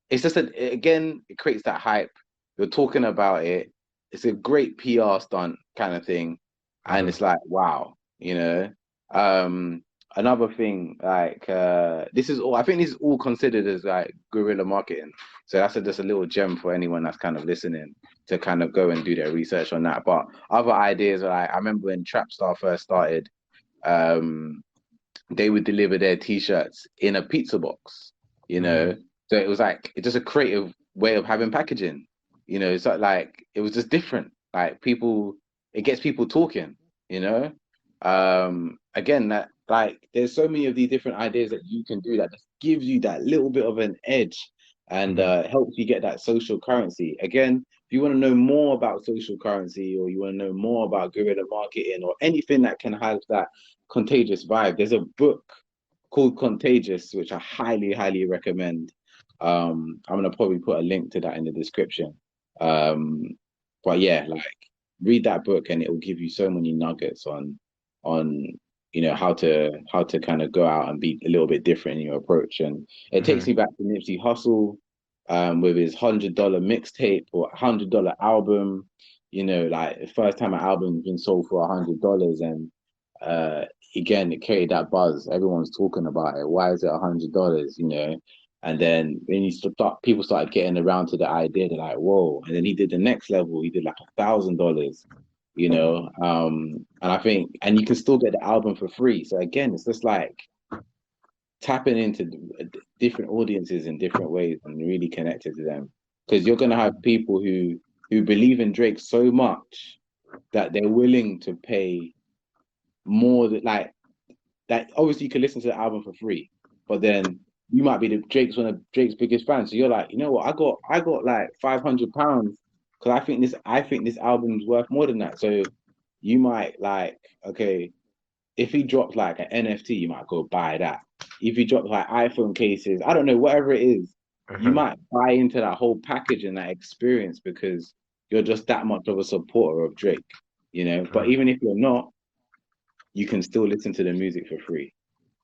it's just again, it creates that hype. You're talking about it. It's a great PR stunt kind of thing, and mm, it's like, wow. Um, another thing, like this is all. I think this is all considered as like guerrilla marketing. So that's just a little gem for anyone that's kind of listening to kind of go and do their research on that. But other ideas are like, I remember when Trapstar first started. Um, they would deliver their t-shirts in a pizza box, you mm, know. So it was like it's just a creative way of having packaging, So like it was just different. Like people, it gets people talking. Again, that like there's so many of these different ideas that you can do that just gives you that little bit of an edge and mm, helps you get that social currency. Again, if you want to know more about social currency or you want to know more about guerrilla marketing or anything that can have that contagious vibe. There's a book called Contagious, which I highly, highly recommend. I'm gonna probably put a link to that in the description. Um, but yeah, like read that book and it will give you so many nuggets on how to kind of go out and be a little bit different in your approach. And it takes mm, me back to Nipsey Hussle with his $100 mixtape or $100 album. Like the first time an album's been sold for $100, and uh, again, it created that buzz. Everyone's talking about it. Why is it $100? And then when people started getting around to the idea. They're like, whoa! And then he did the next level. He did like $1,000. And I think, and you can still get the album for free. So again, it's just like tapping into different audiences in different ways and really connected to them. Because you're gonna have people who believe in Drake so much that they're willing to pay more than like obviously you can listen to the album for free, but then you might be one of Drake's biggest fans. So you're like, you know what, I got like £500 because I think this album's worth more than that. So you might like, okay, if he drops like an NFT, you might go buy that. If he drops like iPhone cases, I don't know, whatever it is, you mm, might buy into that whole package and that experience because you're just that much of a supporter of Drake. But mm. even if you're not, you can still listen to the music for free.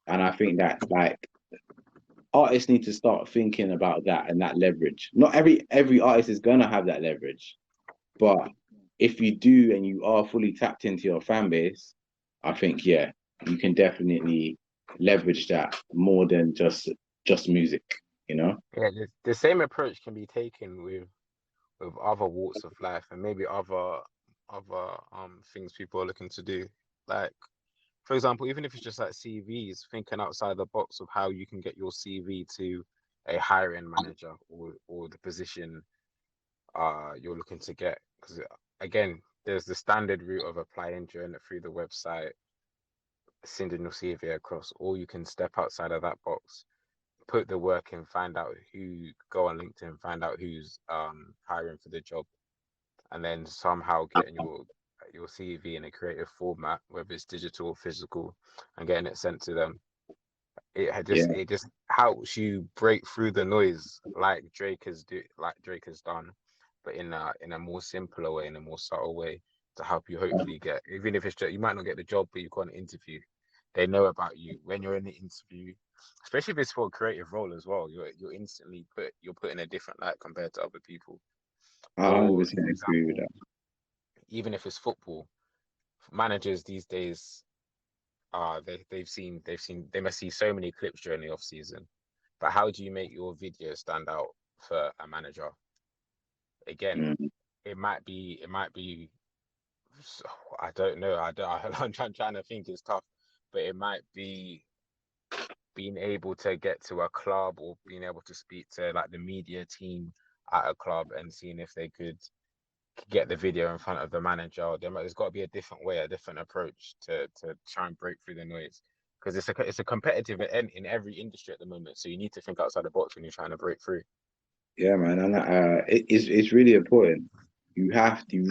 And I think that like artists need to start thinking about that and that leverage. Not every artist is gonna have that leverage, but if you do and you are fully tapped into your fan base, I think yeah, you can definitely leverage that more than just music. Yeah, the same approach can be taken with other walks of life and maybe other things people are looking to do. Like, for example, even if it's just like CVs, thinking outside the box of how you can get your CV to a hiring manager or the position you're looking to get. Because again, there's the standard route of applying through the website, sending your CV across, or you can step outside of that box, put the work in, find out go on LinkedIn, find out who's hiring for the job, and then somehow getting your CV in a creative format, whether it's digital or physical, and getting it sent to them. Yeah, It just helps you break through the noise like Drake has done, but in a more simpler way, in a more subtle way to help you hopefully get, even if it's just, you might not get the job, but you got an interview. They know about you when you're in the interview, especially if it's for a creative role as well. You're instantly you're put in a different light compared to other people. I Or 100% for agree with example, that. even if it's football, managers these days they must see so many clips during the off season. But how do you make your video stand out for a manager? Again, Mm, it might be I don't know. I'm trying to think. It's tough, but it might be being able to get to a club or being able to speak to like the media team at a club and seeing if they could get the video in front of the manager. There's got to be a different way, a different approach to try and break through the noise. Because it's a competitive in every industry at the moment. So you need to think outside the box when you're trying to break through. Yeah, man, and it's really important. You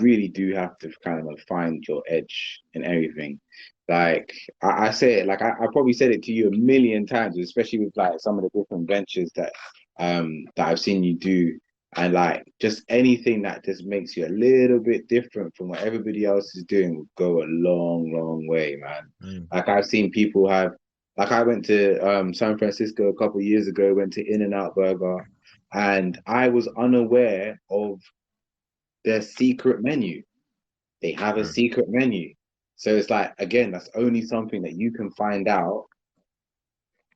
really do have to kind of find your edge in everything. Like I say it, like I probably said it to you a million times, especially with like some of the different ventures that I've seen you do, and like just anything that just makes you a little bit different from what everybody else is doing will go a long, long way, man. Mm. Like I've seen people have, like I went to San Francisco a couple of years ago, went to In-N-Out Burger, and I was unaware of their secret menu. They have a Mm. secret menu. So it's like, again, that's only something that you can find out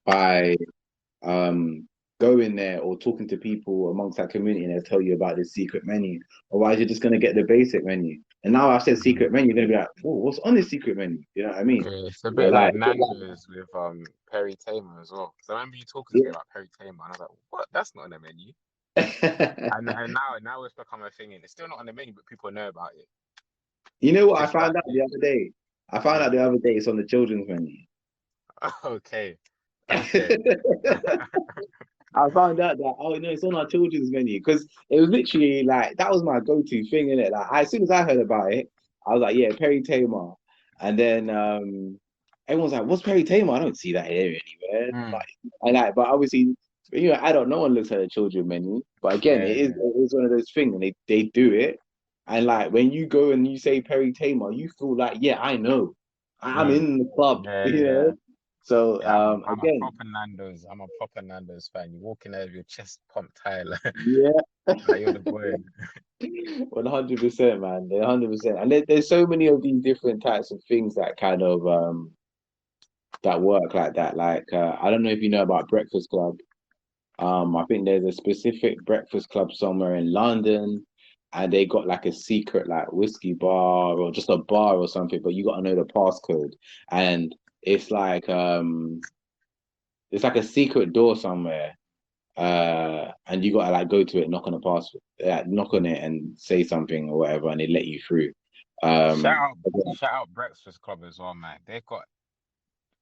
by um going there or talking to people amongst that community, and they'll tell you about this secret menu. Otherwise, you're just gonna get the basic menu. And now I've said Mm. secret menu, you're gonna be like, oh, what's on this secret menu? You know what I mean? Yeah, it's a bit But like like, Nando's with Perry Tamer as well. So I remember you talking to me about Perry Tamer, and I was like, "What? That's not on the menu." And now it's become a thing, and it's still not on the menu, but people know about it. you know It's what I just found like, out the other day? I found out mm, the other day it's on the children's menu. okay, okay, I found out that oh no, it's on our children's menu because it was literally like that was my go-to thing in it. Like as soon as I heard about it, I was like, yeah, Perry Tamar, and then everyone's like, what's Perry Tamar? I don't see that here anywhere. mm, But obviously, I don't. No one looks at the children menu, but again, yeah, yeah, it is one of those things, and they do it, and like when you go and you say Perry Tamar, you feel like yeah, I know, I'm mm, in the club, yeah, yeah. So Yeah, I'm a again, proper Nando's. I'm a proper Nando's fan. You walk in there with your chest pumped high, yeah. like you're the boy. 100%, man. 100%. And there's so many of these different types of things that kind of that work like that. Like I don't know if you know about Breakfast Club. I think there's a specific Breakfast Club somewhere in London, and they got like a secret like whiskey bar or just a bar or something, but you got to know the passcode. And it's like a secret door somewhere, and you gotta like go to it, knock on the pass, knock on it, and say something or whatever, and they let you through. Shout Um, out, shout out Breakfast Club as well, man. They've got.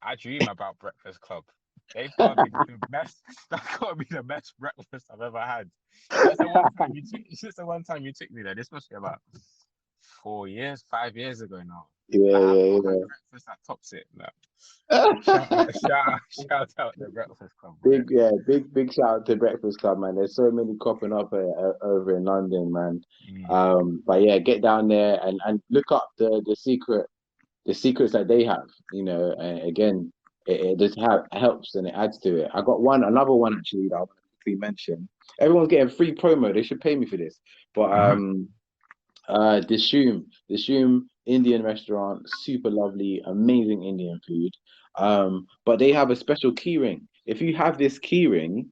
I dream about Breakfast Club. They've got to be the best. That's got to be the best breakfast I've ever had. It's just the one time you took me there. This must be about 4 years, 5 years ago now. yeah, Like I've yeah, not had breakfast that tops it. Like, yeah. shout out the Breakfast Club, boy. Big shout out to Breakfast Club, man. There's so many cropping up over in London, man. Mm, But yeah, get down there and look up the secrets that they have. And again, it just helps and it adds to it. I got another one actually that I want to quickly mention. Everyone's getting free promo. They should pay me for this. But the Indian restaurant, super lovely, amazing Indian food. But they have a special keyring. If you have this keyring,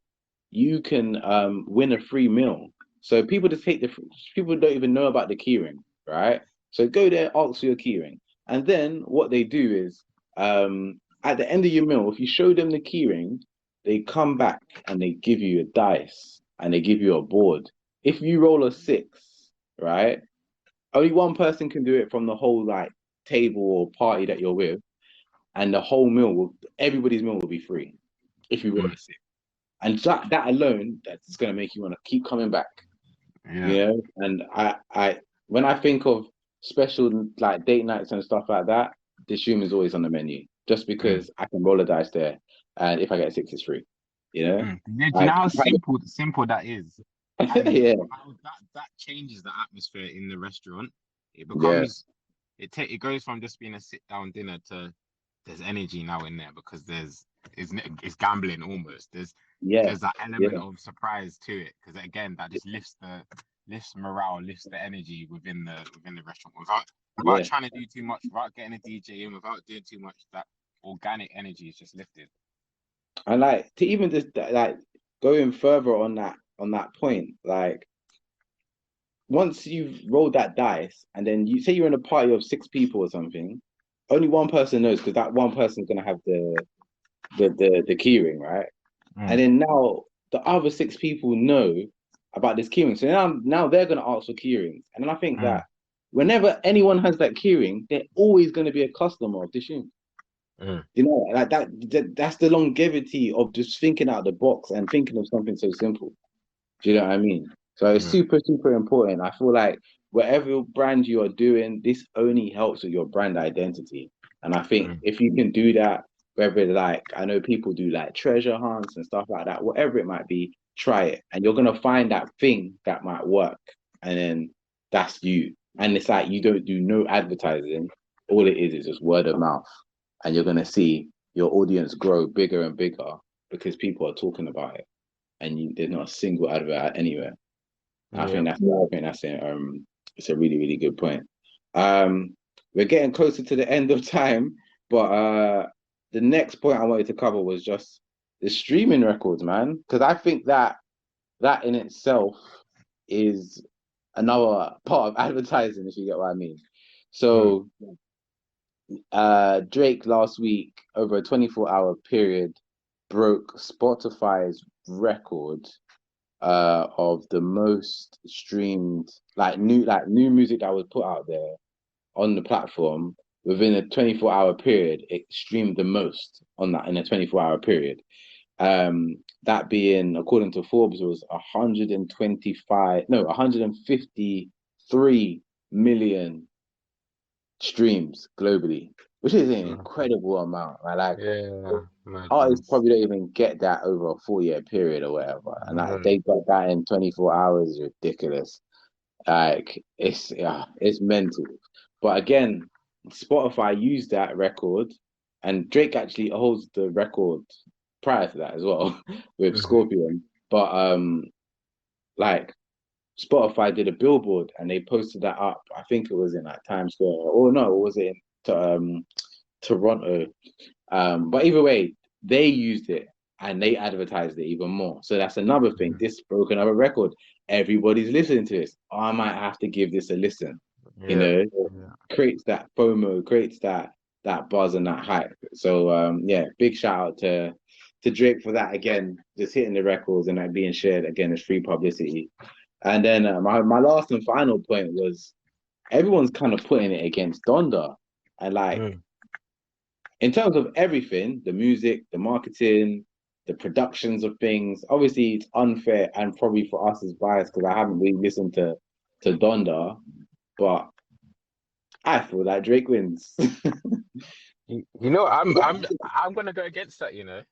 you can win a free meal. So people don't even know about the keyring, right? So go there, ask for your keyring, and then what they do is at the end of your meal, if you show them the keyring, they come back and they give you a dice and they give you a board. If you roll a six, right? Only one person can do it from the whole like table or party that you're with, and the whole everybody's meal will be free if you roll mm, a six. And that alone, that's gonna make you want to keep coming back. yeah. And I when I think of special like date nights and stuff like that, this room is always on the menu just Mm, because I can roll a dice there, and if I get six, it's free. You know, mm. Do you know like how simple that is? And yeah, how that changes the atmosphere in the restaurant. It yeah, becomes it goes from just being a sit down dinner to there's energy now in there because it's gambling almost. yeah, There's that element yeah, of surprise to it because again that just lifts morale, lifts the energy within the restaurant without yeah. trying to do too much, without getting a DJ in, without doing too much. That organic energy is just lifted. And like to even just like going further on that point, like once you've rolled that dice and then you say you're in a party of six people or something, only one person knows because that one person's gonna have the key ring, right? Mm, And then now the other six people know, about this keyring. So now they're gonna ask for keyrings. And then I think Mm, that whenever anyone has that keyring, they're always gonna be a customer of the tune. mm, You know, like that's the longevity of just thinking out the box and thinking of something so simple. Do you know what I mean? So it's mm, super, super important. I feel like whatever brand you are doing, this only helps with your brand identity. And I think mm. if you can do that, whether like I know people do like treasure hunts and stuff like that, whatever it might be, try it. And you're gonna find that thing that might work. And then that's you. And it's like you don't do no advertising. All it is just word of mouth. And you're gonna see your audience grow bigger and bigger because people are talking about it and there's not a single advert anywhere. Yeah. I think that's it's a really really good point. We're getting closer to the end of time, but the next point I wanted to cover was just the streaming records, man, because I think that that in itself is another part of advertising, if you get what I mean. Mm, So Drake last week over a 24-hour period broke Spotify's record of the most streamed like new music that was put out there on the platform within a 24-hour period. It streamed the most on that in a 24-hour period. That being according to Forbes was 125 no 153 million streams globally, which is an mm. incredible amount. Like Yeah, artists madness. probably don't even get that over a 4 year period or whatever. And like Mm, they got that in 24 hours is ridiculous. Like it's yeah, it's mental. But again, Spotify used that record and Drake actually holds the record prior to that as well with mhm, Scorpion. But like Spotify did a billboard and they posted that up. I think it was in like Times Square. Or no, was it in Toronto? But either way, they used it and they advertised it even more. So that's another thing. mhm. This broke another record. Everybody's listening to this. I might have to give this a listen. You Yeah, know, yeah. creates that FOMO, creates that buzz and that hype. So yeah, big shout out to Drake for that again, just hitting the records and that being shared again as free publicity. And then my last and final point was everyone's kind of putting it against Donda. And like Mm, in terms of everything, the music, the marketing, the productions of things, obviously it's unfair and probably for us as biased because I haven't really listened to Donda, but I feel like Drake wins. you know, I'm gonna go against that, you know.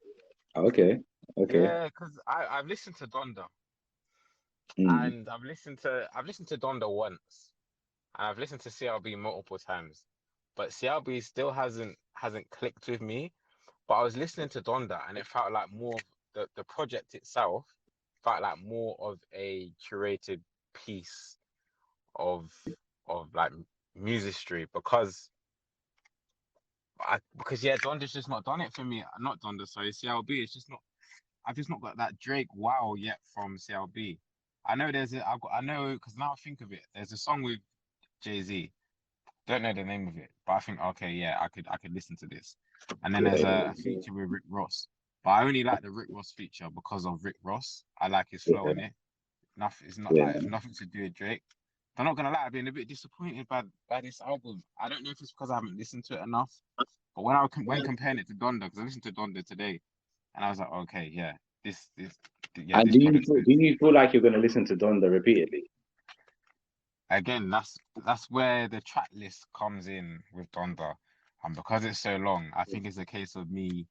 Okay, okay. Yeah, because I've listened to Donda Mm, and I've listened to Donda once and I've listened to CLB multiple times, but CLB still hasn't clicked with me. But I was listening to Donda and it felt like more of the project itself felt like more of a curated piece of like musicry because yeah, Donda's just not done it for me. Not Donda, sorry, CLB. It's just not. I've just not got that Drake wow yet from CLB. I know I know because now I think of it. There's a song with Jay-Z. Don't know the name of it, but I think okay, yeah, I could listen to this. And then there's yeah, a feature with Rick Ross, but I only like the Rick Ross feature because of Rick Ross. I like his flow yeah, in it. Nothing, it's not like yeah. it's nothing to do with Drake. I'm not gonna lie, I've been a bit disappointed by this album. I don't know if it's because I haven't listened to it enough, but when comparing it to Donda, because I listened to Donda today, and I was like, okay, yeah, this yeah, And this product's do good. you feel like you're gonna listen to Donda repeatedly? Again, that's where the track list comes in with Donda. And because it's so long, I think it's a case of me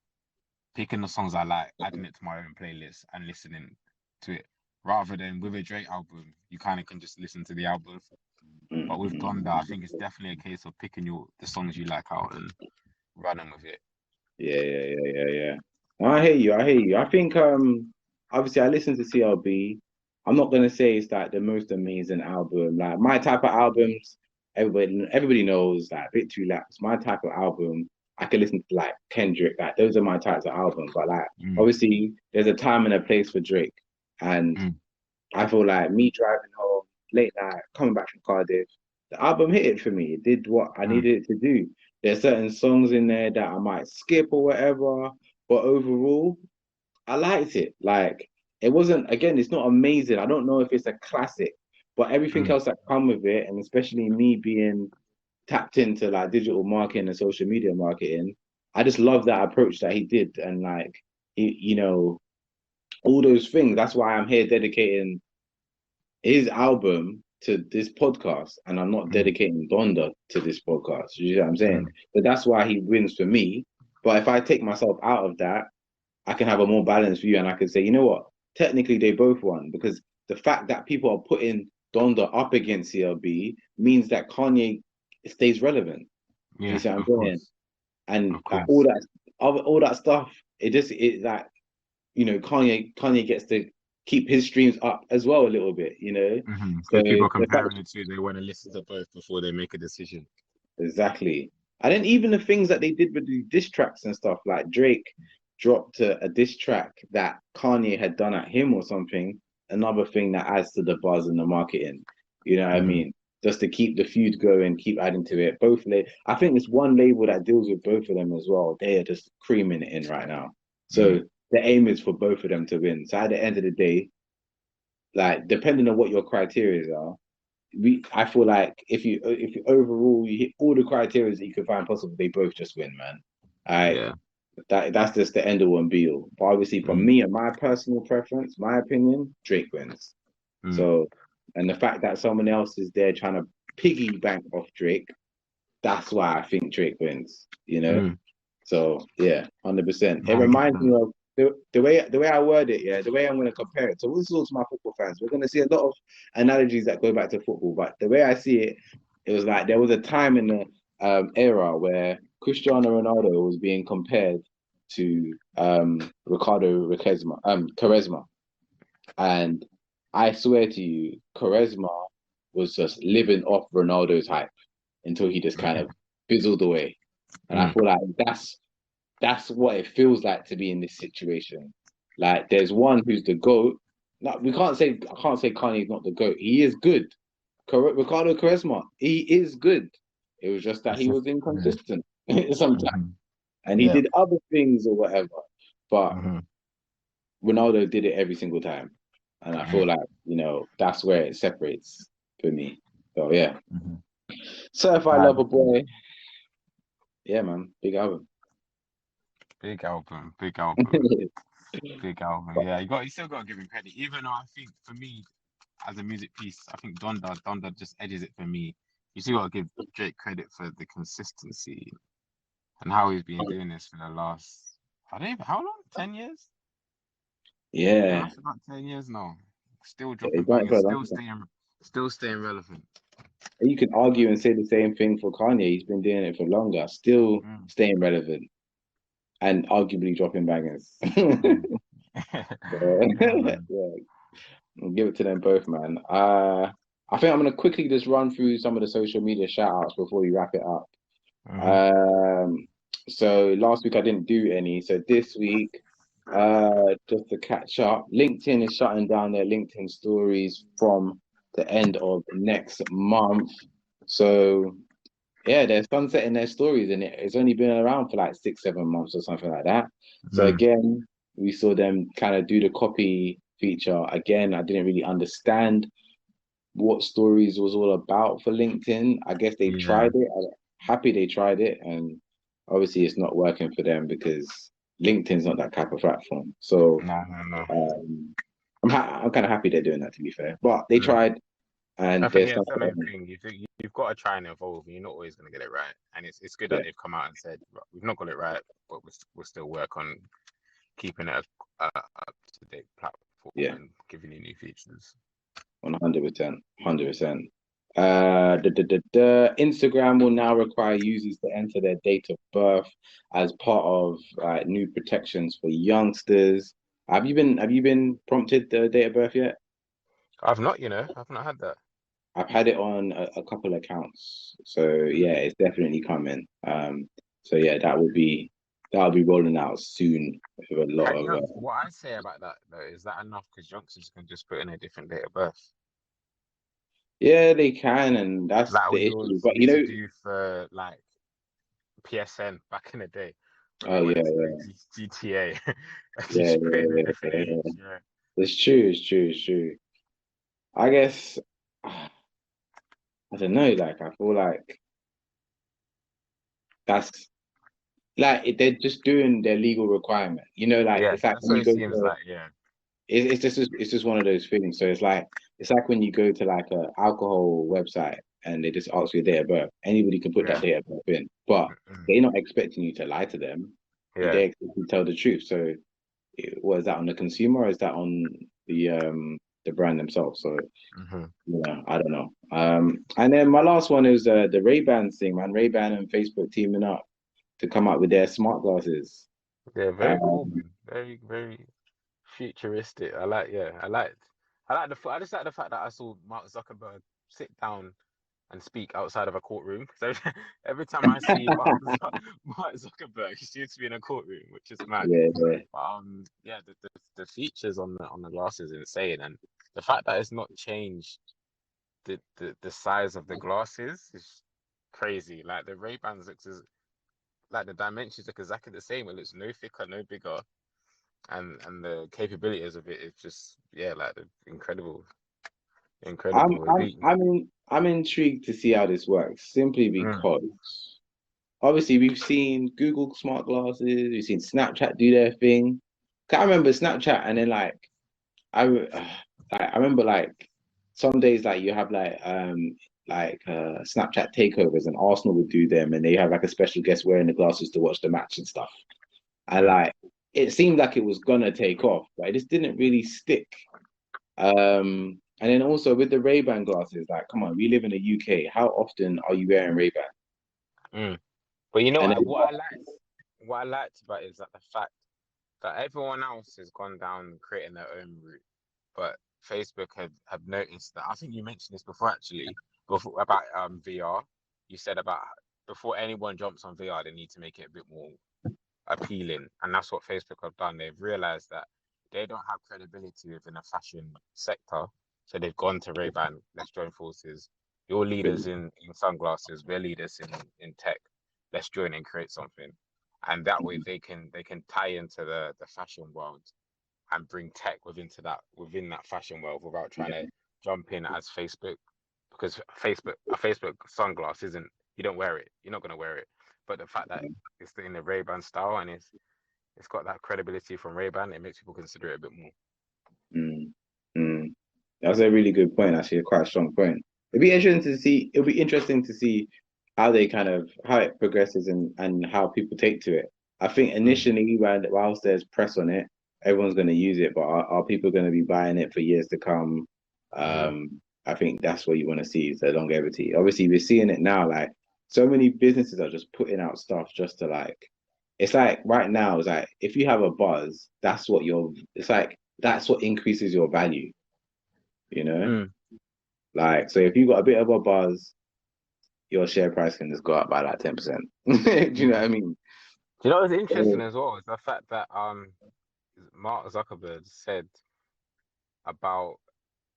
picking the songs I like, adding it to my own playlist and listening to it. Rather than with a Drake album, you kind of can just listen to the album. But with Donda, I think it's definitely a case of picking the songs you like out and running with it. Yeah, yeah, yeah, yeah, yeah. No, I hear you. I hear you. I think obviously I listen to CLB. I'm not gonna say it's like the most amazing album. Like my type of albums, everybody knows like Bit Too Laps. My type of album, I can listen to like Kendrick. Like those are my types of albums. But like Mm, obviously there's a time and a place for Drake. And mm, I feel like me driving home late night, coming back from Cardiff, the album hit it for me. It did what I mm, needed it to do. There's certain songs in there that I might skip or whatever, but overall, I liked it. Like it wasn't, again, it's not amazing. I don't know if it's a classic, but everything Mm. else that come with it, and especially me being tapped into like digital marketing and social media marketing, I just love that approach that he did. And like all those things. That's why I'm here dedicating his album to this podcast, and I'm not Mm. dedicating Donda to this podcast. You know what I'm saying? Mm. But that's why he wins for me. But if I take myself out of that, I can have a more balanced view, and I can say, you know what? Technically, they both won because the fact that people are putting Donda up against CLB means that Kanye stays relevant. Do you Yeah, see what I'm of saying? course, And of like course. all that stuff, it like Kanye gets to keep his streams up as well a little bit. So Because people are the fact comparing the two, they want to listen to both before they make a decision. exactly, and then even the things that they did with the diss tracks and stuff, like Drake dropped a diss track that Kanye had done at him or something. Another thing that adds to the buzz and the marketing. You know what I Hmm. mean? Just to keep the feud going, keep adding to it. I think it's one label that deals with both of them as well. They are just creaming it in right now. So Mm. the aim is for both of them to win. So at the end of the day, like depending on what your criteria are, I feel like if you overall you hit all the criteria that you could find possible, they both just win, man. I Yeah. that's just the end all and be all. But obviously, for Mm. me and my personal preference, my opinion, Drake wins. Mm. So, and the fact that someone else is there trying to piggyback off Drake, that's why I think Drake wins. Mm. So yeah, 100%. It reminds 100%. me of the way I word it. Yeah, the way I'm going to compare it. So this is all to my football fans. We're going to see a lot of analogies that go back to football, but the way I see it, it was like there was a time in the era where Cristiano Ronaldo was being compared to Ricardo Quaresma, and I swear to you, Quaresma was just living off Ronaldo's hype until he just kind of fizzled away. And I Mm. feel like that's what it feels like to be in this situation. Like there's one who's the GOAT. No, I can't say Kanye's not the GOAT. He is good. Ricardo Quaresma, he is good. It was just that It's he just, was yeah. inconsistent sometimes. Hmm. And he Yeah. did other things or whatever. But Hmm. Ronaldo did it every single time. And I Hmm. feel like, that's where it separates for me. So yeah. Hmm. Certified Nah, Lover Boy. Yeah, man. Big album. big album, big album, big album. Yeah, you still got to give him credit. Even though I think for me, as a music piece, I think Donda just edges it for me. You still got to give Drake credit for the consistency and how he's been doing this for the last, I don't even, how long? 10 years? Yeah. That's about 10 years now. Still Yeah, he's dropping done it for bangers, a long still staying relevant. You can argue and say the same thing for Kanye. He's been doing it for longer, still Mm, staying relevant and arguably dropping bangers. Yeah, mm. Yeah, man. I'll give it to them both, man. I think I'm gonna quickly just run through some of the social media shout outs before we wrap it up. Hmm. Um, so last week I didn't do any. So this week, just to catch up, LinkedIn is shutting down their LinkedIn stories from the end of next month. So yeah, they're sunsetting their stories, and it's only been around for like 6, 7 months or something like that. So Mm. again, we saw them kind of do the copy feature. Again, I didn't really understand what stories was all about for LinkedIn. I guess they Yeah. tried it. I'm happy they tried it, and obviously it's not working for them because LinkedIn's not that type of platform. So No, no, no. I'm kind of happy they're doing that, to be fair. But they Mm. tried, I and think there's yeah, some it's the main thing. You've got to try and evolve. You're not always going to get it right, and it's good that yeah, they've come out and said, "Right, we've not got it right, but we'll still work on keeping it a up to date platform yeah. and giving you new features." 100%, 100%. Instagram will now require users to enter their date of birth as part of new protections for youngsters. Have you been prompted the date of birth yet? I've not, I've not had that. I've had it on a couple accounts, so yeah, it's definitely coming. So yeah, that'll be rolling out soon with a lot Can of what I say about that though is that enough? Because youngsters can just put in a different date of birth, yeah, they can, and that's like the we issue. always But used to do for like PSN back in the day when we oh yeah, wanted to know yeah, GTA. You yeah, just put in a yeah, different yeah, age. yeah. Yeah. It's true. It's true. It's true. I guess I don't know. Like I feel like that's they're just doing their legal requirement. Like Yeah, it's like that's when what you it go seems to like. Yeah. it's just one of those things. So it's like when you go to like a alcohol website and they just ask your date of birth. Anybody can put that Yeah. date of birth in, but Mm-mm. they're not expecting you to lie to them. Yeah. They expect you to tell the truth. So was that on the consumer or is that on the brand themselves? So Hmm. I don't know. And then my last one is the Ray-Ban thing, man. Ray-Ban and Facebook teaming up to come up with their smart glasses. Yeah, very cool, Um, man. Very, very futuristic. I like, yeah, I just like the fact that I saw Mark Zuckerberg sit down and speak outside of a courtroom. So every time I see Mark Zuckerberg, he seems to be in a courtroom, which is mad. yeah, yeah. But yeah, the features on the glasses is insane, and the fact that it's not changed the size of the glasses is crazy. Like the Ray-Bans looks like the dimensions look exactly the same. It looks no thicker, no bigger, and the capabilities of it is just yeah, like incredible, I'm incredible. I'm I'm intrigued to see how this works, simply Mm, because obviously we've seen Google smart glasses, we've seen Snapchat do their thing. I remember Snapchat, and then I I remember some days you have Snapchat takeovers, and Arsenal would do them, and they have like a special guest wearing the glasses to watch the match and stuff. And mm. it seemed like it was gonna take off, but it just didn't really stick. And then also with the Ray-Ban glasses, like, come on, we live in the UK. How often are you wearing Ray-Ban? Mm. But you know And then, what I liked about it is that the fact that everyone else has gone down creating their own route, but Facebook had noticed that. I think you mentioned this before actually, before about VR. You said about before anyone jumps on VR, they need to make it a bit more appealing, and that's what Facebook have done. They've realized that they don't have credibility within a fashion sector, so they've gone to Ray-Ban. Let's join forces. You're leaders in sunglasses. We're leaders in tech. Let's join and create something, and that way they can tie into the fashion world and bring tech within that fashion world without trying to jump in as Facebook, because a Facebook sunglass isn't, you don't wear it, you're not gonna wear it. But the fact that it's in the Ray-Ban style and it's got that credibility from Ray-Ban, it makes people consider it a bit more. mm, mm. That's a really good point, actually, a quite strong point. It'll be interesting to see how they how it progresses and how people take to it. I think Mm, initially, whilst there's press on it, everyone's going to use it, but are people going to be buying it for years to come? mm, I think that's what you want to see is the longevity. Obviously, we're seeing it now. Like so many businesses are just putting out stuff just to it's like right now, it's like if you have a buzz, it's like that's what increases your value, you know? mm. Like, so if you got a bit of a buzz, your share price can just go up by like 10%. Do you know Yeah. what I mean? Do you know what's interesting So, as well is the fact that Mark Zuckerberg said about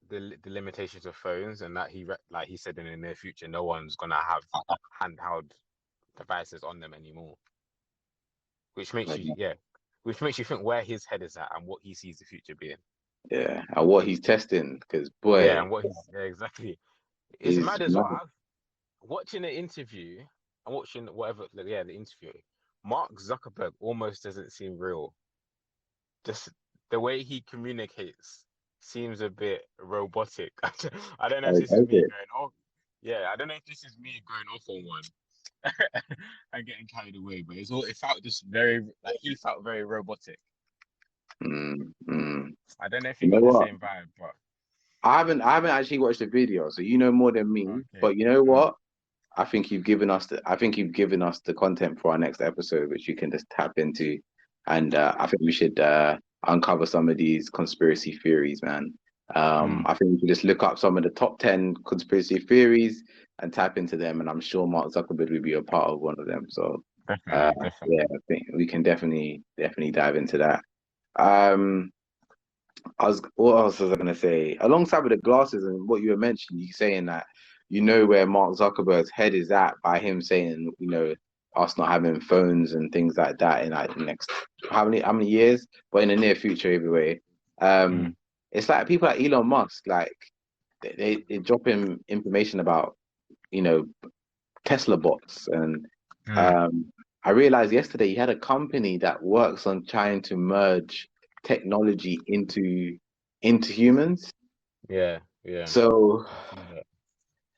the limitations of phones, and that like he said in the near future no one's gonna have handheld devices on them anymore, which makes like, you yeah, which makes you think where his head is at and what he sees the future being. yeah, and what he's testing, because Yeah, boy, and what he's yeah, exactly. It's he's mad as well. mad. I've watching the interview and watching whatever, like, yeah, the interview. Mark Zuckerberg almost doesn't seem real. Just the way he communicates seems a bit robotic. I don't know if Like, this is me okay. going off. Yeah, I don't know if this is me going off on one and getting carried away, but it felt just very like he felt very robotic. Mm, mm. I don't know if you You know got the what? same vibe, but I haven't actually watched the video, so you know more than me. okay. But you know Mm, what? I think you've given us the content for our next episode, which you can just tap into. And I think we should uncover some of these conspiracy theories, man. mm, I think we should just look up some of the top 10 conspiracy theories and tap into them. And I'm sure Mark Zuckerberg will be a part of one of them. So uh, definitely, yeah, definitely. I think we can definitely dive into that. Um, what else was I gonna say? Alongside with the glasses and what you were mentioning, you saying that you know where Mark Zuckerberg's head is at by him saying, us not having phones and things like that in like the next how many years, but in the near future either way. Mm. it's like people like Elon Musk, like they drop him information about, you know, Tesla bots. And Mm, um, I realized yesterday he had a company that works on trying to merge technology into humans. yeah, yeah. So I see that.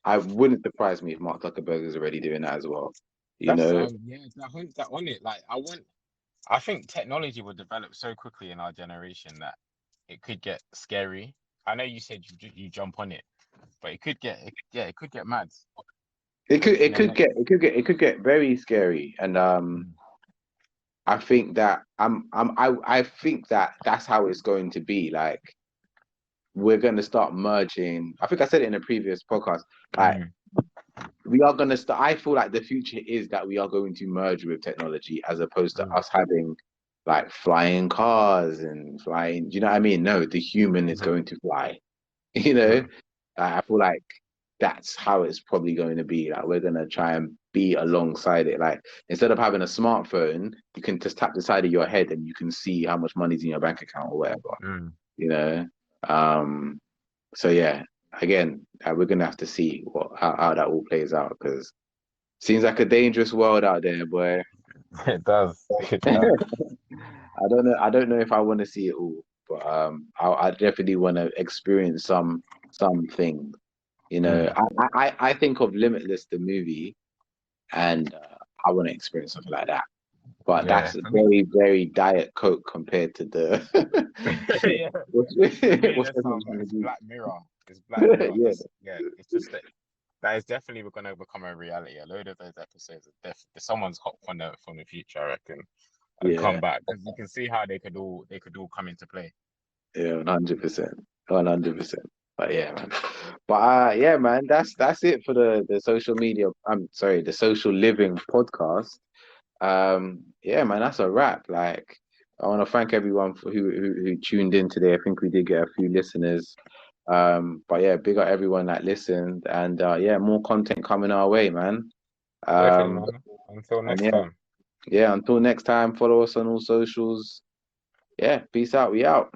I wouldn't surprise me if Mark Zuckerberg is already doing that as well. You That's know, yeah, I think that on it. Like I think technology will develop so quickly in our generation that it could get scary. I know you said you jump on it, but it could get mad it could in it the could next. get it could get it could get very scary. And Mm, I think that I think that that's how it's going to be. Like we're going to start merging. I think I said it in a previous podcast. Like mm, we are going to start. I feel like the future is that we are going to merge with technology as opposed to mm, us having like flying cars and flying. Do you know what I mean? No, the human is mhm, going to fly. You know, mhm, I feel like that's how it's probably going to be. Like we're gonna try and be alongside it. Like instead of having a smartphone, you can just tap the side of your head and you can see how much money's in your bank account or whatever. mm. You know. Um. So yeah, again, we're gonna have to see how that all plays out because seems like a dangerous world out there, boy. It does. It does. I don't know if I want to see it all, but I definitely want to experience something. You know, Mm. I think of Limitless, the movie, and I want to experience something like that. But Yeah, that's for me, very, very Diet Coke compared to the yeah. what's For me, what's that's Emma's gonna it's do. Black Mirror. It's Black Mirror. Yeah, That's yeah. It's just that that is definitely going to become a reality. A load of those episodes are someone's hot from the future, I reckon, and yeah, come back because you can see how they could all come into play. yeah, 100%, 100%. But yeah, man. But yeah, man, that's it for the social media. I'm sorry, the social living podcast. Yeah, man, that's a wrap. Like, I want to thank everyone for who tuned in today. I think we did get a few listeners. But yeah, big up everyone that listened, and yeah, more content coming our way, man. Definitely, Um, man. Until and next yeah, time. yeah. Until next time, follow us on all socials. Yeah, peace out. We out.